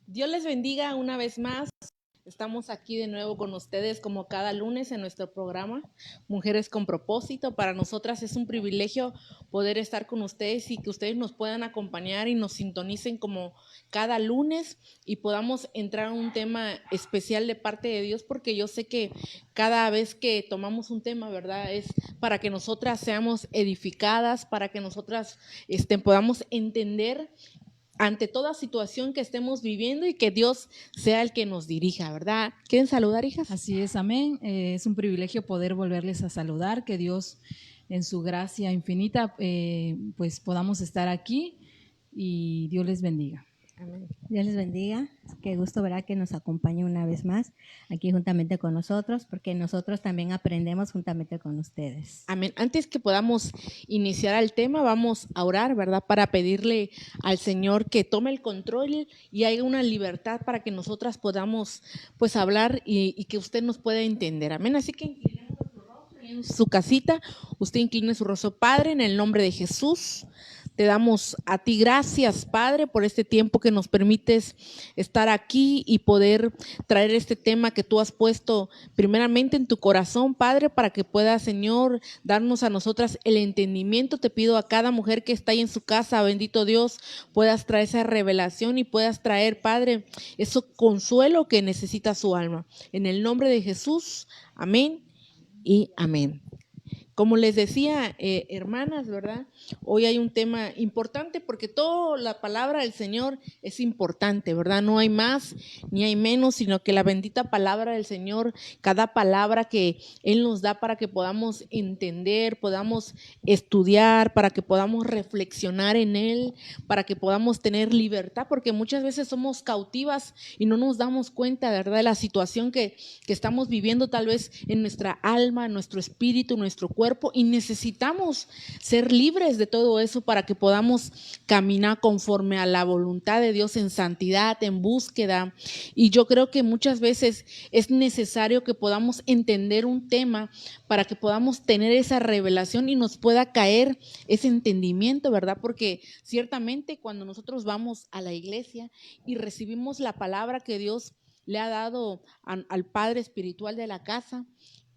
Dios les bendiga una vez más. Estamos aquí de nuevo con ustedes como cada lunes en nuestro programa Mujeres con Propósito. Para nosotras es un privilegio poder estar con ustedes y que ustedes nos puedan acompañar y nos sintonicen como cada lunes y podamos entrar a un tema especial de parte de Dios, porque yo sé que cada vez que tomamos un tema, ¿verdad? Es para que nosotras seamos edificadas, para que nosotras podamos entender ante toda situación que estemos viviendo y que Dios sea el que nos dirija, ¿verdad? ¿Quieren saludar, hijas? Así es, amén. Es un privilegio poder volverles a saludar, que Dios en su gracia infinita pues podamos estar aquí y Dios les bendiga. Amén. Dios les bendiga. Qué gusto, ¿verdad?, que nos acompañe una vez más aquí juntamente con nosotros, porque nosotros también aprendemos juntamente con ustedes. Amén. Antes que podamos iniciar el tema, vamos a orar, ¿verdad? Para pedirle al Señor que tome el control y haya una libertad para que nosotras podamos pues hablar y que usted nos pueda entender. Amén. Así que inclinemos nuestro rostro en su casita, usted incline su rostro. Padre, en el nombre de Jesús. Te damos a ti gracias, Padre, por este tiempo que nos permites estar aquí y poder traer este tema que tú has puesto primeramente en tu corazón, Padre, para que pueda, Señor, darnos a nosotras el entendimiento. Te pido a cada mujer que está ahí en su casa, bendito Dios, puedas traer esa revelación y puedas traer, Padre, ese consuelo que necesita su alma. En el nombre de Jesús, amén y amén. Como les decía, hermanas, ¿verdad? Hoy hay un tema importante porque toda la palabra del Señor es importante, ¿verdad? No hay más ni hay menos, sino que la bendita palabra del Señor, cada palabra que Él nos da para que podamos entender, podamos estudiar, para que podamos reflexionar en Él, para que podamos tener libertad, porque muchas veces somos cautivas y no nos damos cuenta, ¿verdad?, de la situación que estamos viviendo tal vez en nuestra alma, en nuestro espíritu, en nuestro cuerpo, y necesitamos ser libres de todo eso para que podamos caminar conforme a la voluntad de Dios en santidad, en búsqueda. Y yo creo que muchas veces es necesario que podamos entender un tema para que podamos tener esa revelación y nos pueda caer ese entendimiento, ¿verdad? Porque ciertamente cuando nosotros vamos a la iglesia y recibimos la palabra que Dios le ha dado al padre espiritual de la casa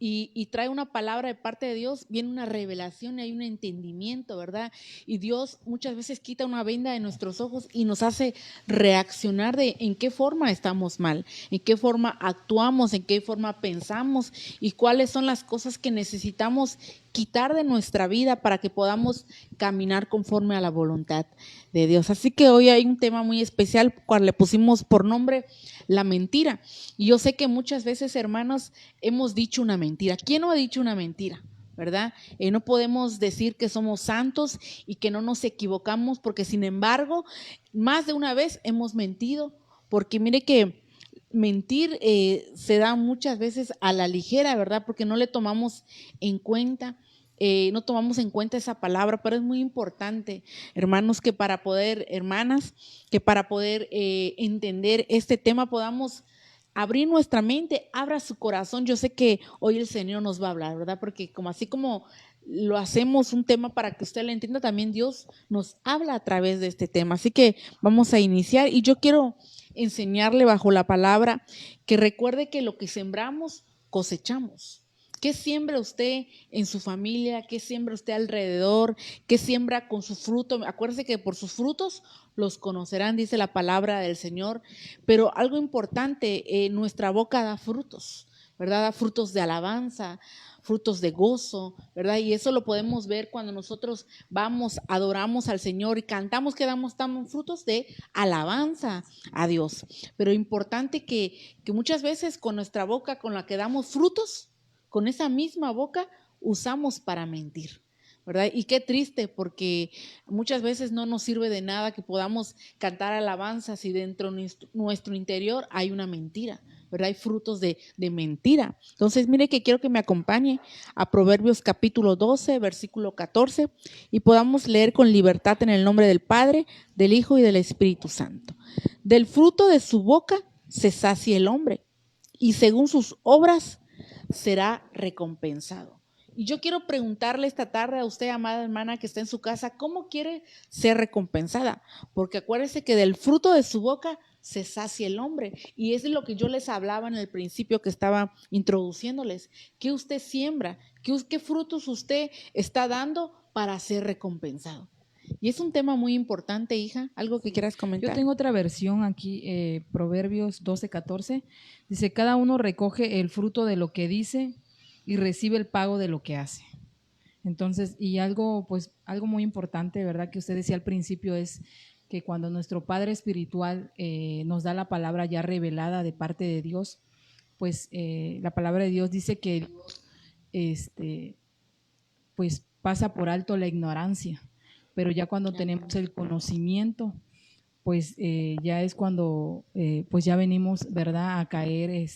y trae una palabra de parte de Dios, viene una revelación y hay un entendimiento, ¿verdad? Y Dios muchas veces quita una venda de nuestros ojos y nos hace reaccionar de en qué forma estamos mal, en qué forma actuamos, en qué forma pensamos y cuáles son las cosas que necesitamos quitar de nuestra vida para que podamos caminar conforme a la voluntad de Dios. Así que hoy hay un tema muy especial, cual le pusimos por nombre la mentira. Y yo sé que muchas veces, hermanos, hemos dicho una mentira. ¿Quién no ha dicho una mentira? ¿Verdad? No podemos decir que somos santos y que no nos equivocamos, porque sin embargo, más de una vez hemos mentido, porque mire que mentir se da muchas veces a la ligera, ¿verdad? Porque no le tomamos en cuenta. No tomamos en cuenta esa palabra, pero es muy importante, hermanos, que para poder, hermanas, que para poder entender este tema podamos abrir nuestra mente, abra su corazón. Yo sé que hoy el Señor nos va a hablar, ¿verdad? Porque así como lo hacemos un tema para que usted lo entienda, también Dios nos habla a través de este tema. Así que vamos a iniciar y yo quiero enseñarle bajo la palabra que recuerde que lo que sembramos, cosechamos. ¿Qué siembra usted en su familia? ¿Qué siembra usted alrededor? ¿Qué siembra con su fruto? Acuérdese que por sus frutos los conocerán, dice la palabra del Señor. Pero algo importante, nuestra boca da frutos, ¿verdad? Da frutos de alabanza, frutos de gozo, ¿verdad? Y eso lo podemos ver cuando nosotros vamos, adoramos al Señor y cantamos, que damos frutos de alabanza a Dios. Pero importante que muchas veces con nuestra boca, con la que damos frutos, con esa misma boca usamos para mentir, ¿verdad? Y qué triste, porque muchas veces no nos sirve de nada que podamos cantar alabanzas si dentro de nuestro interior hay una mentira, ¿verdad? Hay frutos de mentira. Entonces, mire que quiero que me acompañe a Proverbios capítulo 12, versículo 14, y podamos leer con libertad en el nombre del Padre, del Hijo y del Espíritu Santo. Del fruto de su boca se sacia el hombre, y según sus obras será recompensado. Y yo quiero preguntarle esta tarde a usted, amada hermana que está en su casa, ¿cómo quiere ser recompensada? Porque acuérdese que del fruto de su boca se sacia el hombre. Y es lo que yo les hablaba en el principio que estaba introduciéndoles. ¿Qué usted siembra? ¿Qué frutos usted está dando para ser recompensado? Y es un tema muy importante, hija. ¿Algo que quieras Yo comentar? tengo otra versión aquí, Proverbios 12:14. Dice, cada uno recoge el fruto de lo que dice y recibe el pago de lo que hace. Entonces, y algo, pues, algo muy importante, ¿verdad? Que usted decía al principio es que cuando nuestro Padre Espiritual nos da la palabra ya revelada de parte de Dios, pues la palabra de Dios dice que Dios, pues, pasa por alto la ignorancia, pero ya cuando tenemos el conocimiento, pues ya es cuando pues ya venimos, ¿verdad?, a caer,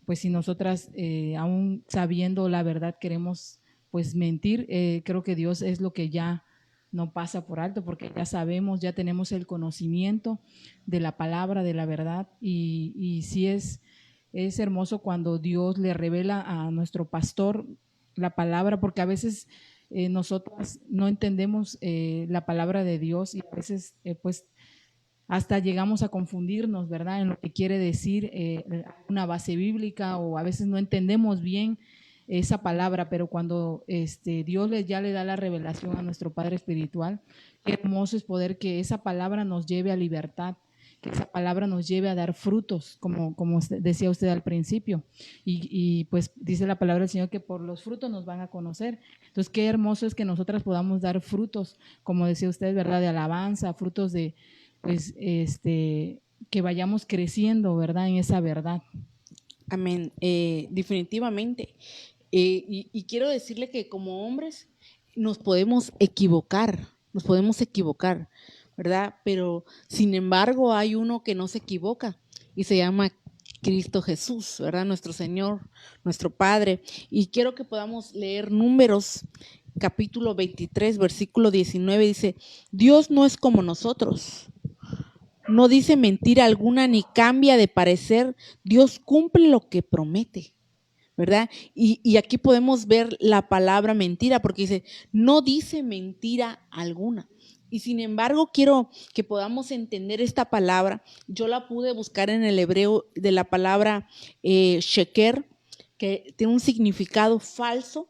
pues si nosotras aún sabiendo la verdad queremos pues mentir, creo que Dios es lo que ya no pasa por alto, porque ya sabemos, ya tenemos el conocimiento de la palabra, de la verdad, y sí es hermoso cuando Dios le revela a nuestro pastor la palabra, porque a veces nosotros no entendemos la palabra de Dios y a veces pues hasta llegamos a confundirnos, ¿verdad?, en lo que quiere decir una base bíblica, o a veces no entendemos bien esa palabra, pero cuando Dios ya le da la revelación a nuestro Padre Espiritual, qué hermoso es poder que esa palabra nos lleve a libertad, que esa palabra nos lleve a dar frutos, como decía usted al principio. Y pues dice la palabra del Señor que por los frutos nos van a conocer. Entonces, qué hermoso es que nosotras podamos dar frutos, como decía usted, ¿verdad?, de alabanza, frutos de pues que vayamos creciendo, ¿verdad?, en esa verdad. Amén. Definitivamente. Y quiero decirle que como hombres nos podemos equivocar, ¿verdad? Pero sin embargo hay uno que no se equivoca y se llama Cristo Jesús, ¿verdad? Nuestro Señor, nuestro Padre. Y quiero que podamos leer Números capítulo 23, versículo 19, dice, Dios no es como nosotros. No dice mentira alguna ni cambia de parecer. Dios cumple lo que promete, ¿verdad? Y aquí podemos ver la palabra mentira, porque dice, no dice mentira alguna. Y sin embargo, quiero que podamos entender esta palabra. Yo la pude buscar en el hebreo de la palabra sheker, que tiene un significado falso,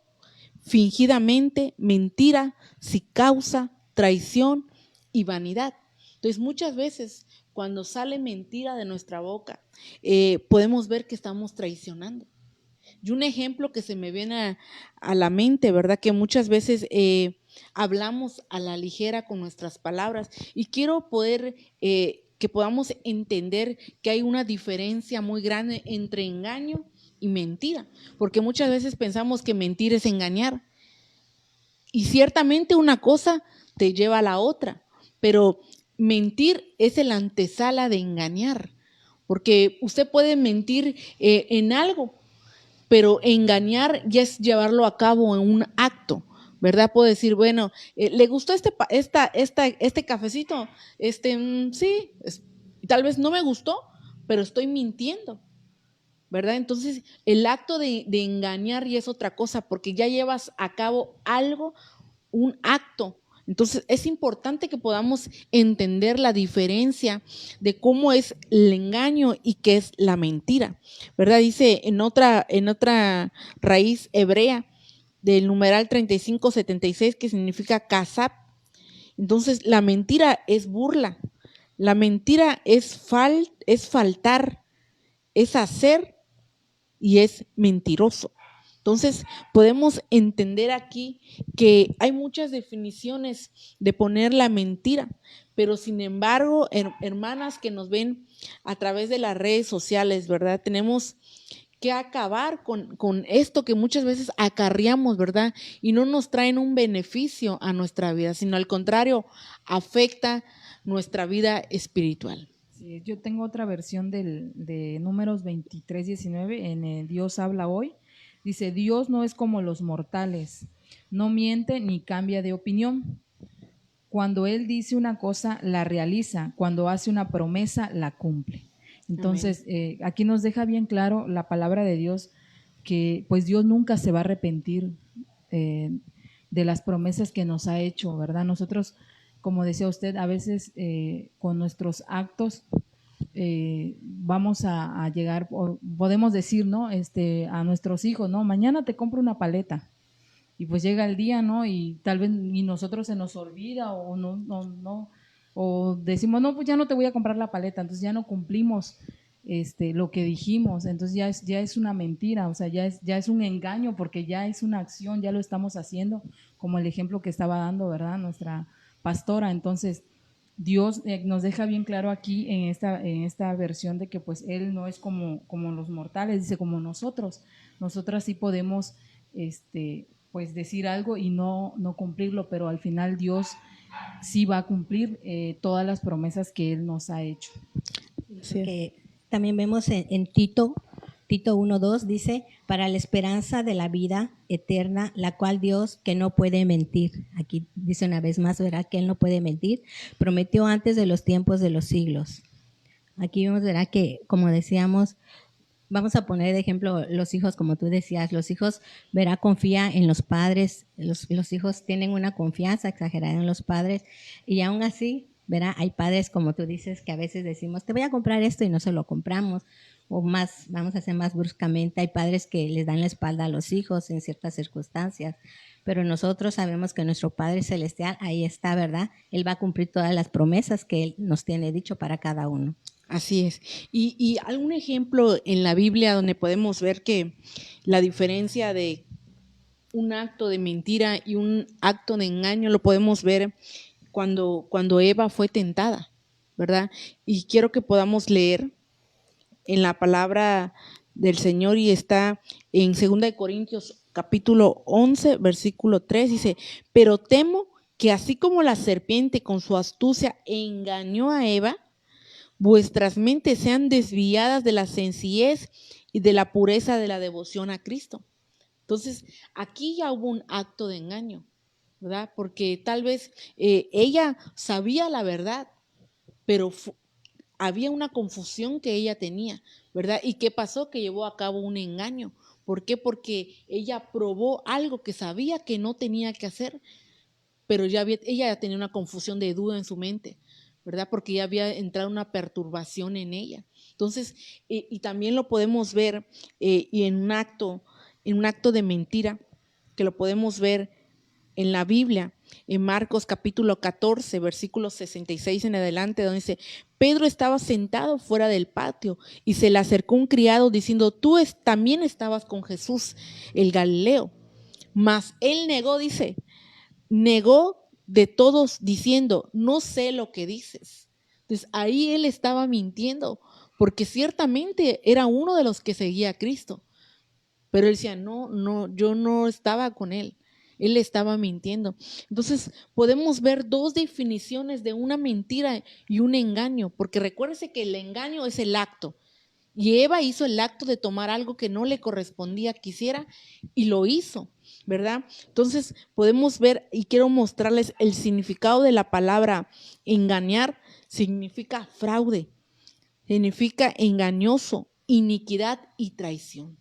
fingidamente, mentira, si causa, traición y vanidad. Entonces, muchas veces cuando sale mentira de nuestra boca, podemos ver que estamos traicionando. Y un ejemplo que se me viene a la mente, ¿verdad? Que muchas veces hablamos a la ligera con nuestras palabras. Y quiero poder que podamos entender que hay una diferencia muy grande entre engaño y mentira. Porque muchas veces pensamos que mentir es engañar. Y ciertamente una cosa te lleva a la otra. Pero mentir es el antesala de engañar. Porque usted puede mentir en algo, pero engañar ya es llevarlo a cabo en un acto, ¿verdad? Puedo decir, bueno, ¿le gustó este cafecito? Sí, tal vez no me gustó, pero estoy mintiendo, ¿verdad? Entonces, el acto de engañar ya es otra cosa, porque ya llevas a cabo algo, un acto. Entonces, es importante que podamos entender la diferencia de cómo es el engaño y qué es la mentira, ¿verdad? Dice en otra raíz hebrea del numeral 3576, que significa kasab. Entonces, la mentira es burla, la mentira es faltar, es hacer y es mentiroso. Entonces, podemos entender aquí que hay muchas definiciones de poner la mentira, pero sin embargo, hermanas que nos ven a través de las redes sociales, ¿verdad? Tenemos que acabar con esto que muchas veces acarreamos, ¿verdad? Y no nos traen un beneficio a nuestra vida, sino al contrario, afecta nuestra vida espiritual. Sí, yo tengo otra versión de Números 23:19 en el Dios habla hoy. Dice, Dios no es como los mortales, no miente ni cambia de opinión. Cuando Él dice una cosa, la realiza. Cuando hace una promesa, la cumple. Entonces, aquí nos deja bien claro la palabra de Dios, que pues Dios nunca se va a arrepentir de las promesas que nos ha hecho, ¿verdad? Nosotros, como decía usted, a veces con nuestros actos vamos a llegar, podemos decir, ¿no? A nuestros hijos, ¿no? Mañana te compro una paleta. Y pues llega el día, ¿no? Y tal vez y nosotros se nos olvida o no, o decimos, no, pues ya no te voy a comprar la paleta, entonces ya no cumplimos lo que dijimos, entonces ya es una mentira, o sea, ya es un engaño porque ya es una acción, ya lo estamos haciendo, como el ejemplo que estaba dando, ¿verdad? Nuestra pastora. Entonces, Dios nos deja bien claro aquí en esta versión de que pues Él no es como los mortales, dice como nosotras sí podemos pues decir algo y no cumplirlo, pero al final Dios sí va a cumplir todas las promesas que Él nos ha hecho. Sí. Que también vemos en Tito 1:2 dice, para la esperanza de la vida eterna, la cual Dios, que no puede mentir, aquí dice una vez más, verá que Él no puede mentir, prometió antes de los tiempos de los siglos. Aquí vemos, verá que, como decíamos, vamos a poner de ejemplo los hijos, como tú decías, los hijos, verá, confía en los padres, los hijos tienen una confianza exagerada en los padres y aún así, verá, hay padres, como tú dices, que a veces decimos, te voy a comprar esto y no se lo compramos, o más, vamos a hacer más bruscamente, hay padres que les dan la espalda a los hijos en ciertas circunstancias, pero nosotros sabemos que nuestro Padre Celestial ahí está, ¿verdad? Él va a cumplir todas las promesas que Él nos tiene dicho para cada uno. Así es. Y algún ejemplo en la Biblia donde podemos ver que la diferencia de un acto de mentira y un acto de engaño lo podemos ver cuando Eva fue tentada, ¿verdad? Y quiero que podamos leer en la palabra del Señor y está en 2 Corintios capítulo 11, versículo 3, dice, pero temo que así como la serpiente con su astucia engañó a Eva, vuestras mentes sean desviadas de la sencillez y de la pureza de la devoción a Cristo. Entonces, aquí ya hubo un acto de engaño, ¿verdad? Porque tal vez ella sabía la verdad, pero había una confusión que ella tenía, ¿verdad? ¿Y qué pasó? Que llevó a cabo un engaño. ¿Por qué? Porque ella probó algo que sabía que no tenía que hacer, pero ella ya tenía una confusión de duda en su mente, ¿verdad? Porque ya había entrado una perturbación en ella. Entonces, y también lo podemos ver y en un acto de mentira, que lo podemos ver en la Biblia, en Marcos capítulo 14, versículos 66 en adelante, donde dice, Pedro estaba sentado fuera del patio y se le acercó un criado diciendo, tú también estabas con Jesús, el Galileo. Mas él negó, dice, negó de todos diciendo, no sé lo que dices. Entonces ahí él estaba mintiendo, porque ciertamente era uno de los que seguía a Cristo. Pero él decía, no, yo no estaba con él. Él estaba mintiendo. Entonces podemos ver dos definiciones de una mentira y un engaño, porque recuérdese que el engaño es el acto. Y Eva hizo el acto de tomar algo que no le correspondía que hiciera y lo hizo, ¿verdad? Entonces podemos ver y quiero mostrarles el significado de la palabra engañar. Significa fraude, significa engañoso, iniquidad y traición.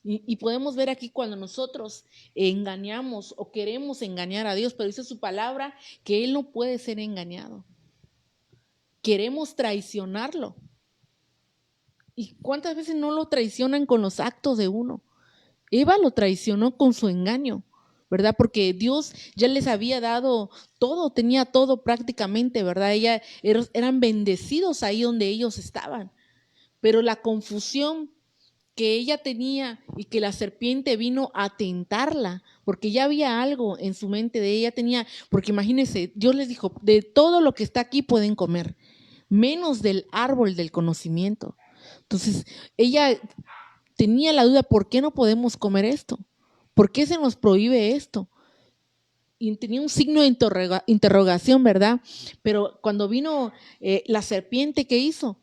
Y podemos ver aquí cuando nosotros engañamos o queremos engañar a Dios, pero dice su palabra que Él no puede ser engañado. Queremos traicionarlo. ¿Y cuántas veces no lo traicionan con los actos de uno? Eva lo traicionó con su engaño, ¿verdad? Porque Dios ya les había dado todo, tenía todo prácticamente, ¿verdad? Eran bendecidos ahí donde ellos estaban. Pero la confusión que ella tenía y que la serpiente vino a tentarla, porque ya había algo en su mente de ella tenía, porque imagínense, Dios les dijo, de todo lo que está aquí pueden comer, menos del árbol del conocimiento. Entonces, ella tenía la duda, ¿por qué no podemos comer esto? ¿Por qué se nos prohíbe esto? Y tenía un signo de interrogación, ¿verdad? Pero cuando vino la serpiente, ¿qué hizo?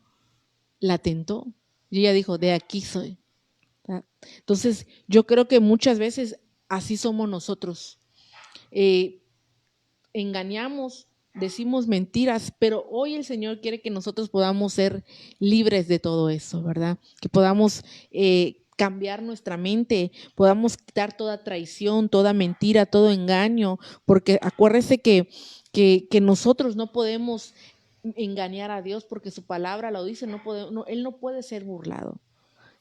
La tentó. Y ella dijo, de aquí soy. Entonces, yo creo que muchas veces así somos nosotros. Engañamos, decimos mentiras, pero hoy el Señor quiere que nosotros podamos ser libres de todo eso, ¿verdad? Que podamos cambiar nuestra mente, podamos quitar toda traición, toda mentira, todo engaño, porque acuérdese que nosotros no podemos engañar a Dios, porque su palabra lo dice, Él no puede ser burlado.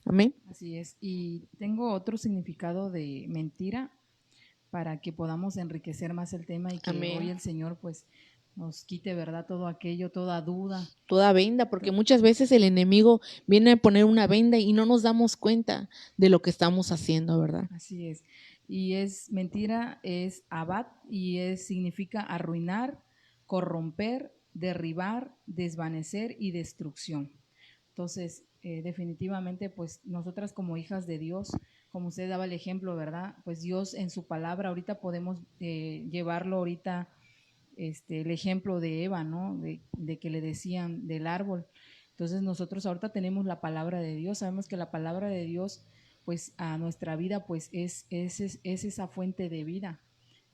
Amén. Así es. Y tengo otro significado de mentira para que podamos enriquecer más el tema y que Amén. hoy el Señor pues nos quite, ¿verdad? Todo aquello, toda duda. Toda venda, porque muchas veces el enemigo viene a poner una venda y no nos damos cuenta de lo que estamos haciendo, ¿verdad? Así es. Y es mentira, es abad y significa arruinar, corromper, derribar, desvanecer y destrucción. Entonces, definitivamente, pues nosotras como hijas de Dios, como usted daba el ejemplo, ¿verdad? Pues Dios en su palabra, ahorita podemos llevarlo ahorita, el ejemplo de Eva, ¿no? De que le decían del árbol. Entonces nosotros ahorita tenemos la palabra de Dios, sabemos que la palabra de Dios, pues a nuestra vida, pues es esa fuente de vida,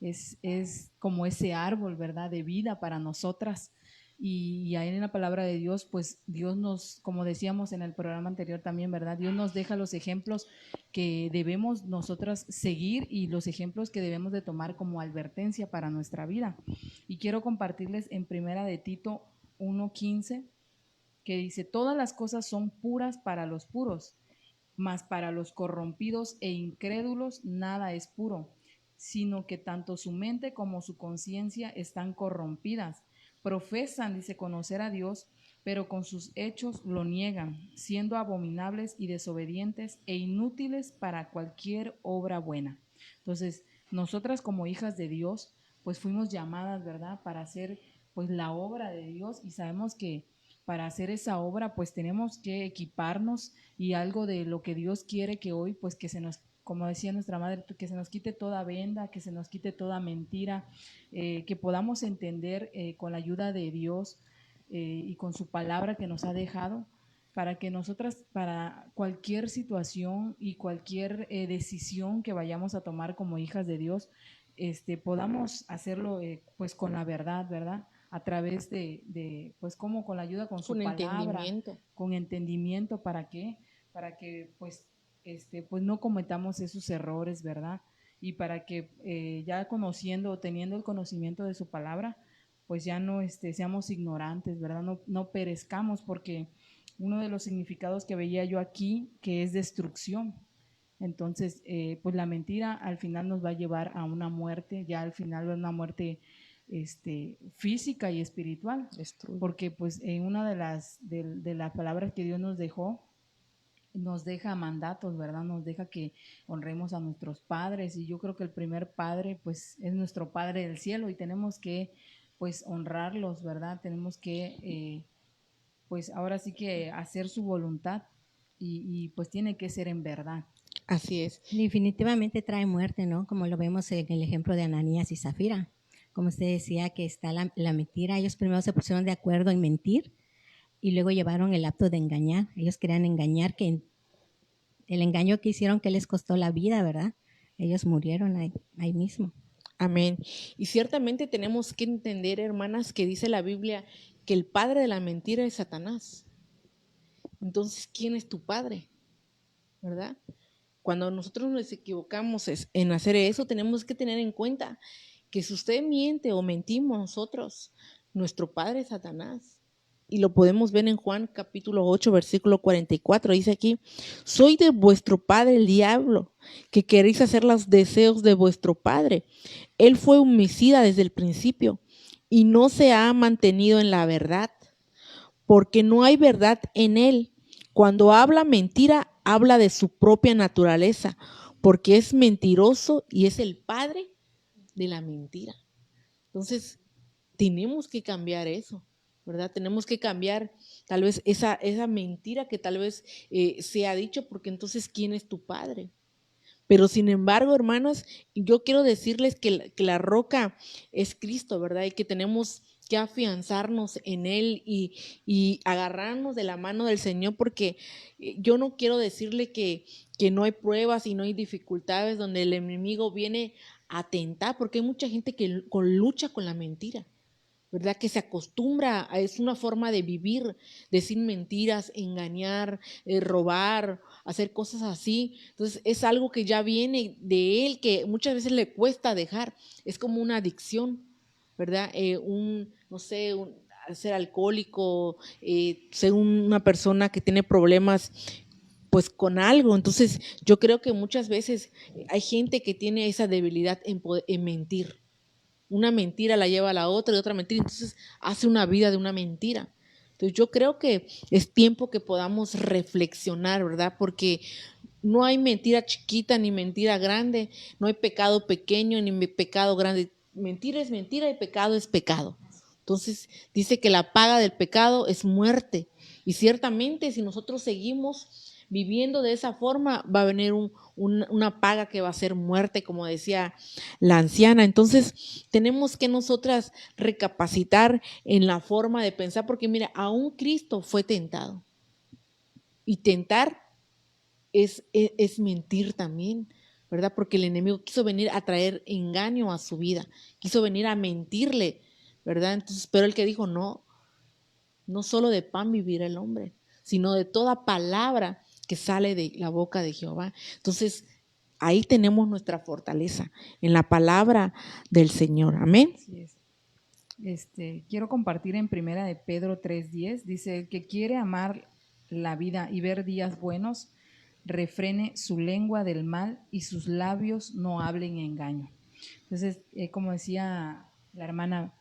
es como ese árbol, ¿verdad? De vida para nosotras. Y ahí en la palabra de Dios, pues Dios nos, como decíamos en el programa anterior también, ¿verdad? Dios nos deja los ejemplos que debemos nosotras seguir y los ejemplos que debemos de tomar como advertencia para nuestra vida. Y quiero compartirles en primera de Tito 1:15, que dice, todas las cosas son puras para los puros, mas para los corrompidos e incrédulos nada es puro, sino que tanto su mente como su conciencia están corrompidas. Profesan, dice, conocer a Dios, pero con sus hechos lo niegan, siendo abominables y desobedientes e inútiles para cualquier obra buena. Entonces, nosotras como hijas de Dios, pues fuimos llamadas, ¿verdad?, para hacer pues la obra de Dios, y sabemos que para hacer esa obra pues tenemos que equiparnos, y algo de lo que Dios quiere que hoy pues que se nos, como decía nuestra madre, que se nos quite toda venda, que se nos quite toda mentira, que podamos entender con la ayuda de Dios y con su palabra que nos ha dejado, para que nosotras, para cualquier situación y cualquier decisión que vayamos a tomar como hijas de Dios, podamos hacerlo pues con la verdad, ¿verdad? A través pues como con la ayuda, con su Con palabra, entendimiento. con entendimiento, ¿para qué? Para que pues, pues no cometamos esos errores, ¿verdad? Y para que ya conociendo, teniendo el conocimiento de su palabra, pues ya no seamos ignorantes, ¿verdad? No perezcamos, porque uno de los significados que veía yo aquí, que es destrucción. Entonces, pues la mentira al final nos va a llevar a una muerte, ya al final es una muerte física y espiritual, Destruye. porque pues en una de las palabras que Dios nos dejó, nos deja mandatos, ¿verdad? Nos deja que honremos a nuestros padres, y yo creo que el primer padre pues es nuestro Padre del cielo, y tenemos que pues honrarlos, ¿verdad? Tenemos que pues ahora sí que hacer su voluntad, y pues tiene que ser en verdad. Así es. Definitivamente trae muerte, ¿no? Como lo vemos en el ejemplo de Ananías y Zafira. Como usted decía, que está la mentira. Ellos primero se pusieron de acuerdo en mentir y luego llevaron el acto de engañar. Ellos querían engañar, que el engaño que hicieron que les costó la vida, ¿verdad? Ellos murieron ahí mismo. Amén. Y ciertamente tenemos que entender, hermanas, que dice la Biblia que el padre de la mentira es Satanás. Entonces, ¿quién es tu padre? ¿Verdad? Cuando nosotros nos equivocamos en hacer eso, tenemos que tener en cuenta que si usted miente o mentimos nosotros, nuestro padre es Satanás. Y lo podemos ver en Juan capítulo 8, versículo 44. Dice aquí, soy de vuestro padre el diablo, que queréis hacer los deseos de vuestro padre. Él fue homicida desde el principio y no se ha mantenido en la verdad, porque no hay verdad en él. Cuando habla mentira, habla de su propia naturaleza, porque es mentiroso y es el padre de la mentira. Entonces, tenemos que cambiar eso, ¿verdad? Tenemos que cambiar tal vez esa mentira que tal vez se ha dicho, porque entonces, ¿quién es tu padre? Pero sin embargo, hermanas, yo quiero decirles que la roca es Cristo, ¿verdad? Y que tenemos que afianzarnos en Él y agarrarnos de la mano del Señor, porque yo no quiero decirle que no hay pruebas y no hay dificultades donde el enemigo viene a tentar, porque hay mucha gente que lucha con la mentira, ¿verdad? Que se acostumbra, es una forma de vivir, decir mentiras, engañar, robar, hacer cosas así. Entonces es algo que ya viene de él, que muchas veces le cuesta dejar. Es como una adicción, ¿verdad? No sé, ser alcohólico, ser una persona que tiene problemas pues con algo. Entonces yo creo que muchas veces hay gente que tiene esa debilidad en mentir. Una mentira la lleva a la otra y otra mentira, entonces hace una vida de una mentira. Entonces yo creo que es tiempo que podamos reflexionar, ¿verdad? Porque no hay mentira chiquita ni mentira grande, no hay pecado pequeño ni pecado grande. Mentira es mentira y pecado es pecado. Entonces dice que la paga del pecado es muerte. Y ciertamente si nosotros seguimos viviendo de esa forma, va a venir una paga que va a ser muerte, como decía la anciana. Entonces tenemos que nosotras recapacitar en la forma de pensar, porque mira, aún Cristo fue tentado. Y tentar es mentir también, ¿verdad? Porque el enemigo quiso venir a traer engaño a su vida, quiso venir a mentirle, ¿verdad? Entonces, pero el que dijo, no solo de pan vivirá el hombre, sino de toda palabra que sale de la boca de Jehová. Entonces, ahí tenemos nuestra fortaleza, en la palabra del Señor. Amén. Así es. Quiero compartir en primera de Pedro 3:10, dice, el que quiere amar la vida y ver días buenos, refrene su lengua del mal y sus labios no hablen engaño. Entonces, como decía la hermana,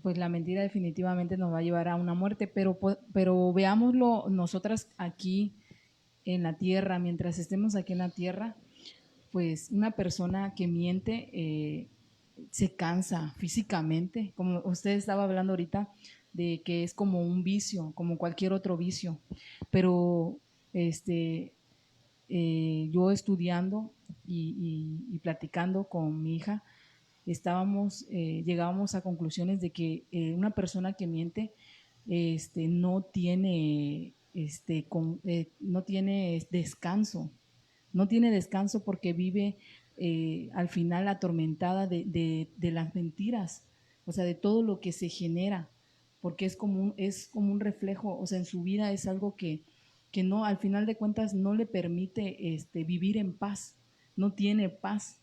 pues la mentira definitivamente nos va a llevar a una muerte, pero veámoslo nosotras aquí en la tierra, mientras estemos aquí en la tierra, pues una persona que miente se cansa físicamente, como usted estaba hablando ahorita, de que es como un vicio, como cualquier otro vicio, pero yo estudiando y platicando con mi hija, llegábamos a conclusiones de que una persona que miente no tiene no tiene descanso, porque vive al final atormentada de las mentiras, o sea, de todo lo que se genera, porque es como un reflejo, o sea, en su vida es algo que no, al final de cuentas no le permite vivir en paz, no tiene paz.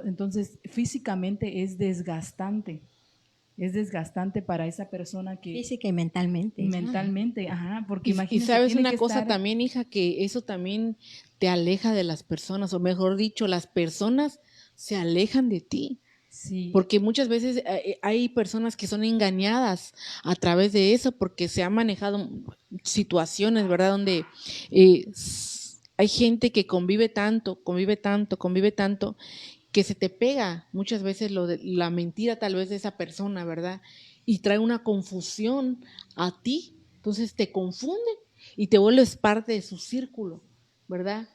Entonces, físicamente es desgastante para esa persona que... Física y mentalmente. Y mentalmente, ajá, porque Y imagínense. sabes una cosa también, hija, que eso también te aleja de las personas, o mejor dicho, las personas se alejan de ti. Sí. Porque muchas veces hay personas que son engañadas a través de eso, porque se han manejado situaciones, ¿verdad? Donde hay gente que convive tanto, que se te pega muchas veces la mentira tal vez de esa persona, ¿verdad? Y trae una confusión a ti, entonces te confunde y te vuelves parte de su círculo, ¿verdad?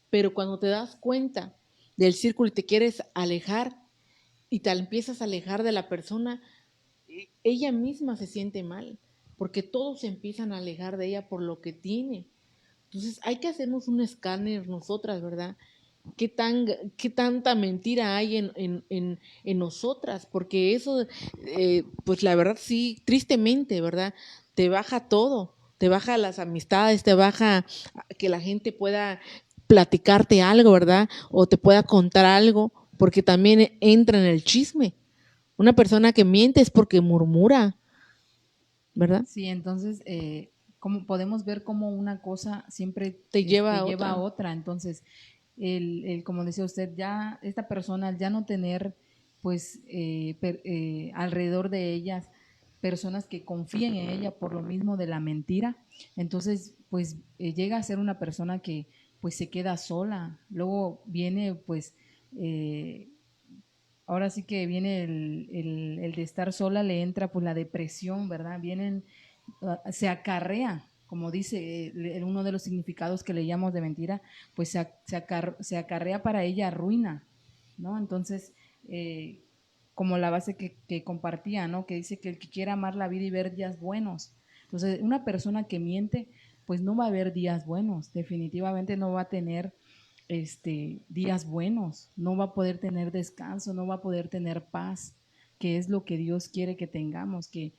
Pero cuando te das cuenta del círculo y te quieres alejar y te empiezas a alejar de la persona, ella misma se siente mal, porque todos se empiezan a alejar de ella por lo que tiene. Entonces hay que hacernos un escáner nosotras, ¿verdad? ¿Qué tanta mentira hay en nosotras? Porque eso, pues la verdad sí, tristemente, ¿verdad? Te baja todo, te baja las amistades, te baja que la gente pueda platicarte algo, ¿verdad? O te pueda contar algo, porque también entra en el chisme. Una persona que miente es porque murmura, ¿verdad? Sí, entonces, como podemos ver cómo una cosa siempre Te lleva a otra. Entonces, como decía usted, ya esta persona, ya no tener, pues, alrededor de ellas personas que confíen en ella por lo mismo de la mentira, entonces, pues, llega a ser una persona que, pues, se queda sola. Luego viene, pues, ahora sí que viene el de estar sola, le entra pues la depresión, ¿verdad? Se acarrea, como dice uno de los significados que leíamos de mentira, pues se acarrea para ella ruina, ¿no? Entonces, como la base que compartía, ¿no? Que dice que el que quiera amar la vida y ver días buenos. Entonces, una persona que miente, pues no va a ver días buenos, definitivamente no va a tener días buenos, no va a poder tener descanso, no va a poder tener paz, que es lo que Dios quiere que tengamos, que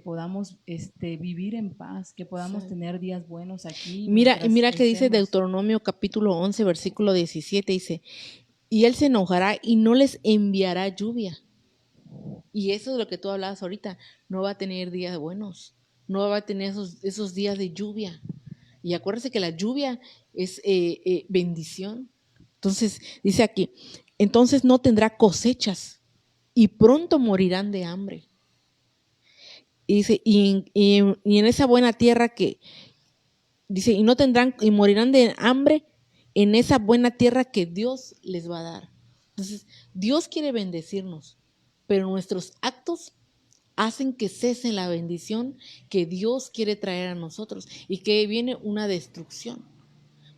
podamos vivir en paz, que podamos tener días buenos aquí. Mira que dice Deuteronomio capítulo 11, versículo 17, dice, y él se enojará y no les enviará lluvia. Y eso es lo que tú hablabas ahorita, no va a tener días buenos, no va a tener esos días de lluvia. Y acuérdense que la lluvia es bendición. Entonces, dice aquí, entonces no tendrá cosechas y pronto morirán de hambre. Y dice, y en esa buena tierra que, dice, y no tendrán, y morirán de hambre en esa buena tierra que Dios les va a dar. Entonces, Dios quiere bendecirnos, pero nuestros actos hacen que cese la bendición que Dios quiere traer a nosotros y que viene una destrucción.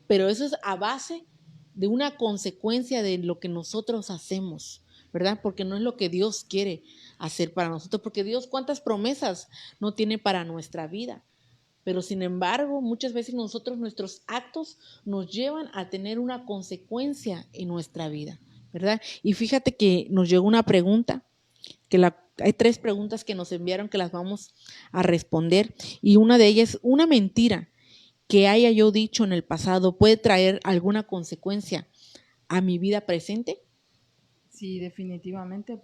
Pero eso es a base de una consecuencia de lo que nosotros hacemos, ¿verdad? Porque no es lo que Dios quiere hacer para nosotros, porque Dios cuántas promesas no tiene para nuestra vida. Pero sin embargo, muchas veces nuestros actos nos llevan a tener una consecuencia en nuestra vida, ¿verdad? Y fíjate que nos llegó una pregunta, hay 3 preguntas que nos enviaron que las vamos a responder, y una de ellas, una mentira que haya yo dicho en el pasado puede traer alguna consecuencia a mi vida presente. Sí, definitivamente,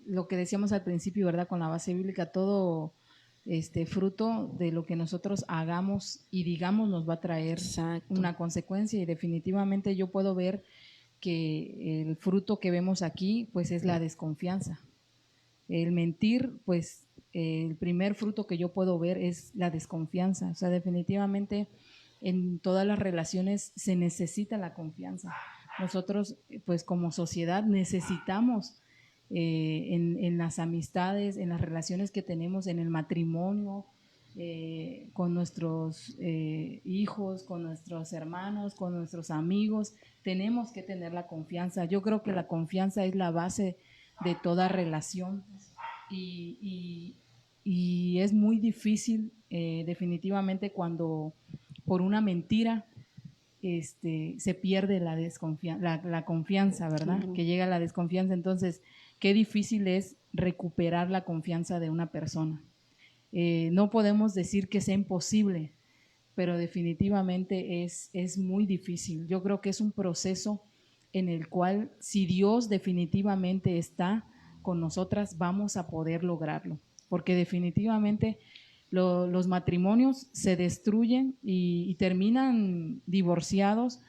lo que decíamos al principio, ¿verdad? Con la base bíblica, todo fruto de lo que nosotros hagamos y digamos nos va a traer Exacto. una consecuencia, y definitivamente yo puedo ver que el fruto que vemos aquí pues es la desconfianza. El mentir, pues el primer fruto que yo puedo ver es la desconfianza. O sea, definitivamente en todas las relaciones se necesita la confianza. Nosotros, pues como sociedad, necesitamos en las amistades, en las relaciones que tenemos, en el matrimonio, con nuestros hijos, con nuestros hermanos, con nuestros amigos, tenemos que tener la confianza. Yo creo que la confianza es la base de toda relación y es muy difícil definitivamente cuando por una mentira se pierde la confianza, ¿verdad? Que llega la desconfianza. Entonces, qué difícil es recuperar la confianza de una persona. No podemos decir que sea imposible, pero definitivamente es muy difícil. Yo creo que es un proceso en el cual, si Dios definitivamente está con nosotras, vamos a poder lograrlo, porque definitivamente los matrimonios se destruyen y terminan divorciados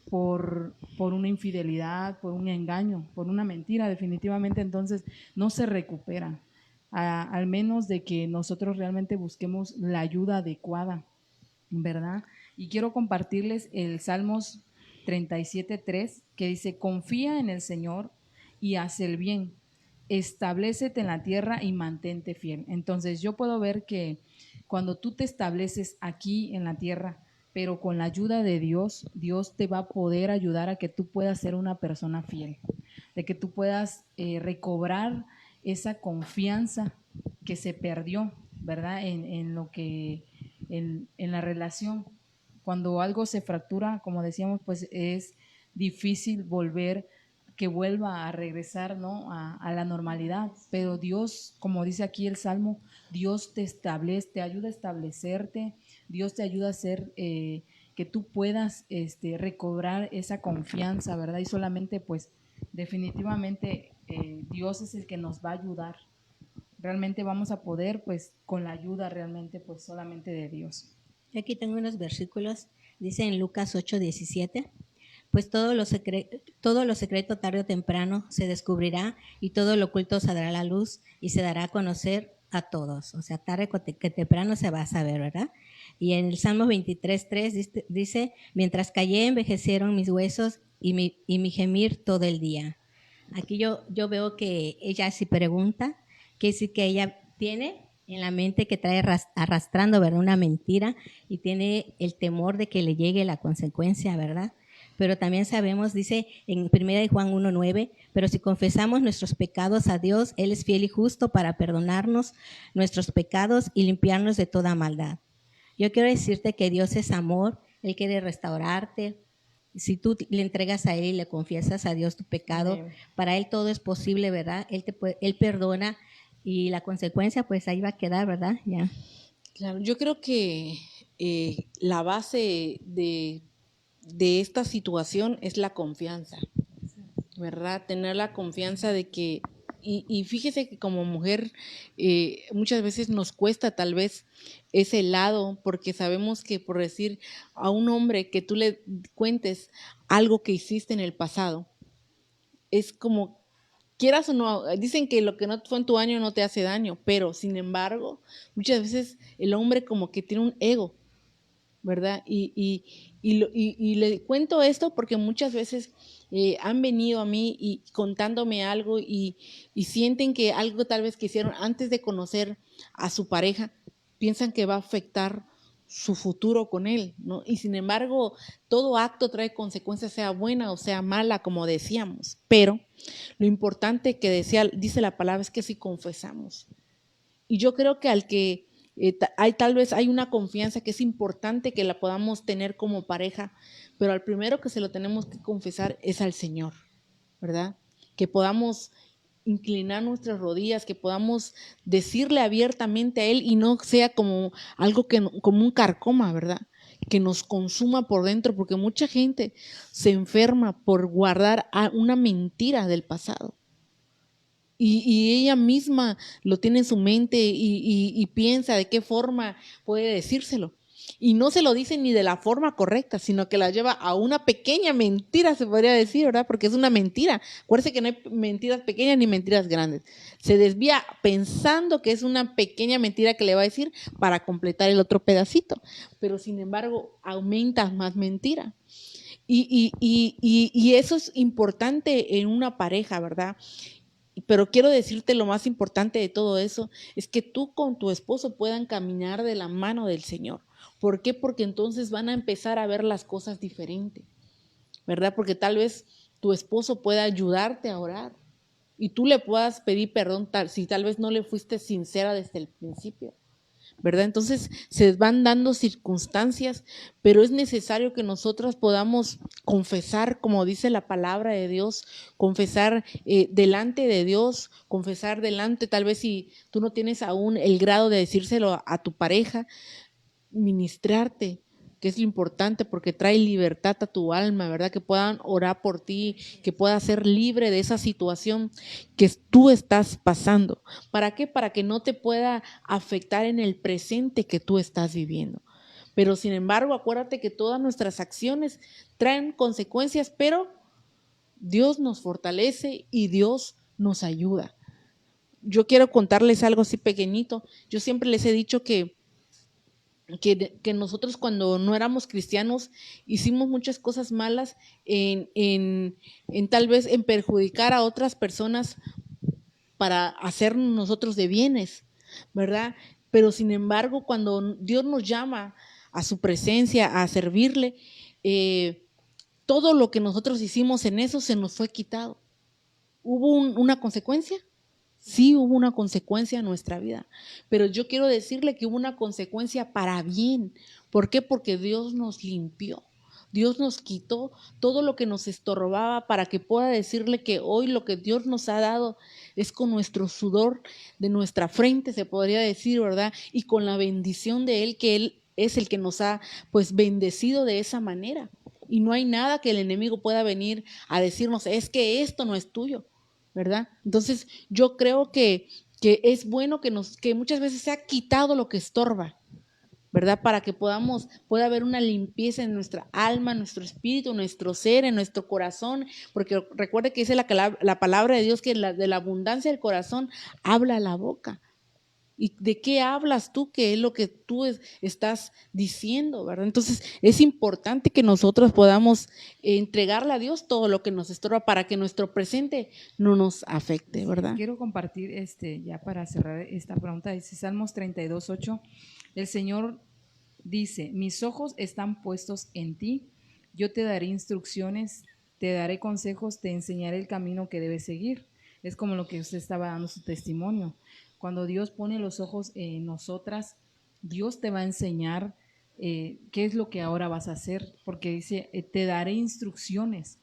por una infidelidad, por un engaño, por una mentira, definitivamente. Entonces no se recuperan, al menos de que nosotros realmente busquemos la ayuda adecuada, ¿verdad? Y quiero compartirles el Salmos 37:3, que dice: confía en el Señor y haz el bien, establécete en la tierra y mantente fiel. Entonces yo puedo ver que cuando tú te estableces aquí en la tierra, pero con la ayuda de Dios, Dios te va a poder ayudar a que tú puedas ser una persona fiel, de que tú puedas recobrar esa confianza que se perdió, ¿verdad? En la relación. Cuando algo se fractura, como decíamos, pues es difícil volver, que vuelva a regresar, ¿no? A la normalidad. Pero Dios, como dice aquí el Salmo, Dios te establece, te ayuda a establecerte, Dios te ayuda a hacer que tú puedas recobrar esa confianza, ¿verdad? Y solamente, pues, definitivamente Dios es el que nos va a ayudar. Realmente vamos a poder, pues, con la ayuda realmente, pues, solamente de Dios. Aquí tengo unos versículos, dice en Lucas 8:17, pues todo lo secreto tarde o temprano se descubrirá y todo lo oculto saldrá a la luz y se dará a conocer a todos. O sea, tarde que temprano se va a saber, ¿verdad? Y en el Salmo 23:3 dice, mientras callé envejecieron mis huesos y mi gemir todo el día. Aquí yo veo que ella sí pregunta, que sí que ella tiene en la mente que trae arrastrando, ¿verdad? Una mentira, y tiene el temor de que le llegue la consecuencia, ¿verdad? Pero también sabemos, dice en 1 Juan 1:9, pero si confesamos nuestros pecados a Dios, Él es fiel y justo para perdonarnos nuestros pecados y limpiarnos de toda maldad. Yo quiero decirte que Dios es amor, Él quiere restaurarte. Si tú le entregas a Él y le confiesas a Dios tu pecado, Amén. Para Él todo es posible, ¿verdad? Él perdona, y la consecuencia pues ahí va a quedar, ¿verdad? Ya. Claro, yo creo que la base de esta situación es la confianza, ¿verdad? Tener la confianza de que y fíjese que como mujer muchas veces nos cuesta tal vez ese lado, porque sabemos que por decir a un hombre que tú le cuentes algo que hiciste en el pasado, es como, quieras o no, dicen que lo que no fue en tu año no te hace daño, pero sin embargo, muchas veces el hombre como que tiene un ego, ¿verdad? Y le cuento esto porque muchas veces han venido a mí y contándome algo y sienten que algo tal vez que hicieron antes de conocer a su pareja, piensan que va a afectar su futuro con él, ¿no? Y sin embargo, todo acto trae consecuencias, sea buena o sea mala, como decíamos, pero lo importante que dice la palabra es que si confesamos. Y yo creo que al que tal vez hay una confianza que es importante que la podamos tener como pareja, pero al primero que se lo tenemos que confesar es al Señor, ¿verdad? Que podamos inclinar nuestras rodillas, que podamos decirle abiertamente a Él y no sea como algo como un carcoma, ¿verdad? Que nos consuma por dentro, porque mucha gente se enferma por guardar una mentira del pasado. Y ella misma lo tiene en su mente y piensa de qué forma puede decírselo. Y no se lo dice ni de la forma correcta, sino que la lleva a una pequeña mentira, se podría decir, ¿verdad? Porque es una mentira. Acuérdense que no hay mentiras pequeñas ni mentiras grandes. Se desvía pensando que es una pequeña mentira que le va a decir para completar el otro pedacito. Pero sin embargo, aumenta más mentira. Y eso es importante en una pareja, ¿verdad? Pero quiero decirte lo más importante de todo eso, es que tú con tu esposo puedan caminar de la mano del Señor. ¿Por qué? Porque entonces van a empezar a ver las cosas diferentes, ¿verdad? Porque tal vez tu esposo pueda ayudarte a orar y tú le puedas pedir perdón si tal vez no le fuiste sincera desde el principio, ¿verdad? Entonces se van dando circunstancias, pero es necesario que nosotros podamos confesar, como dice la palabra de Dios, confesar delante de Dios, confesar delante, tal vez si tú no tienes aún el grado de decírselo a tu pareja, ministrarte, que es lo importante porque trae libertad a tu alma, ¿verdad? Que puedan orar por ti, que puedas ser libre de esa situación que tú estás pasando. ¿Para qué? Para que no te pueda afectar en el presente que tú estás viviendo. Pero sin embargo, acuérdate que todas nuestras acciones traen consecuencias, pero Dios nos fortalece y Dios nos ayuda. Yo quiero contarles algo así pequeñito. Yo siempre les he dicho que nosotros cuando no éramos cristianos hicimos muchas cosas malas en tal vez en perjudicar a otras personas para hacernos nosotros de bienes, ¿verdad? Pero sin embargo, cuando Dios nos llama a su presencia, a servirle, todo lo que nosotros hicimos en eso se nos fue quitado. ¿Hubo una consecuencia? Sí, hubo una consecuencia en nuestra vida, pero yo quiero decirle que hubo una consecuencia para bien. ¿Por qué? Porque Dios nos limpió. Dios nos quitó todo lo que nos estorbaba para que pueda decirle que hoy lo que Dios nos ha dado es con nuestro sudor de nuestra frente, se podría decir, ¿verdad? Y con la bendición de Él, que Él es el que nos ha pues bendecido de esa manera. Y no hay nada que el enemigo pueda venir a decirnos, es que esto no es tuyo, ¿verdad? Entonces yo creo que es bueno que muchas veces se ha quitado lo que estorba, ¿verdad? Para que pueda haber una limpieza en nuestra alma, en nuestro espíritu, en nuestro ser, en nuestro corazón, porque recuerde que dice la palabra de Dios que de la abundancia del corazón habla la boca. ¿Y de qué hablas tú? ¿Qué es lo que tú estás diciendo, verdad? Entonces es importante que nosotros podamos entregarle a Dios todo lo que nos estorba para que nuestro presente no nos afecte, ¿verdad? Quiero compartir, ya para cerrar esta pregunta, dice Salmos 32:8, el Señor dice, mis ojos están puestos en ti, yo te daré instrucciones, te daré consejos, te enseñaré el camino que debes seguir. Es como lo que usted estaba dando su testimonio. Cuando Dios pone los ojos en nosotras, Dios te va a enseñar qué es lo que ahora vas a hacer, porque dice, te daré instrucciones.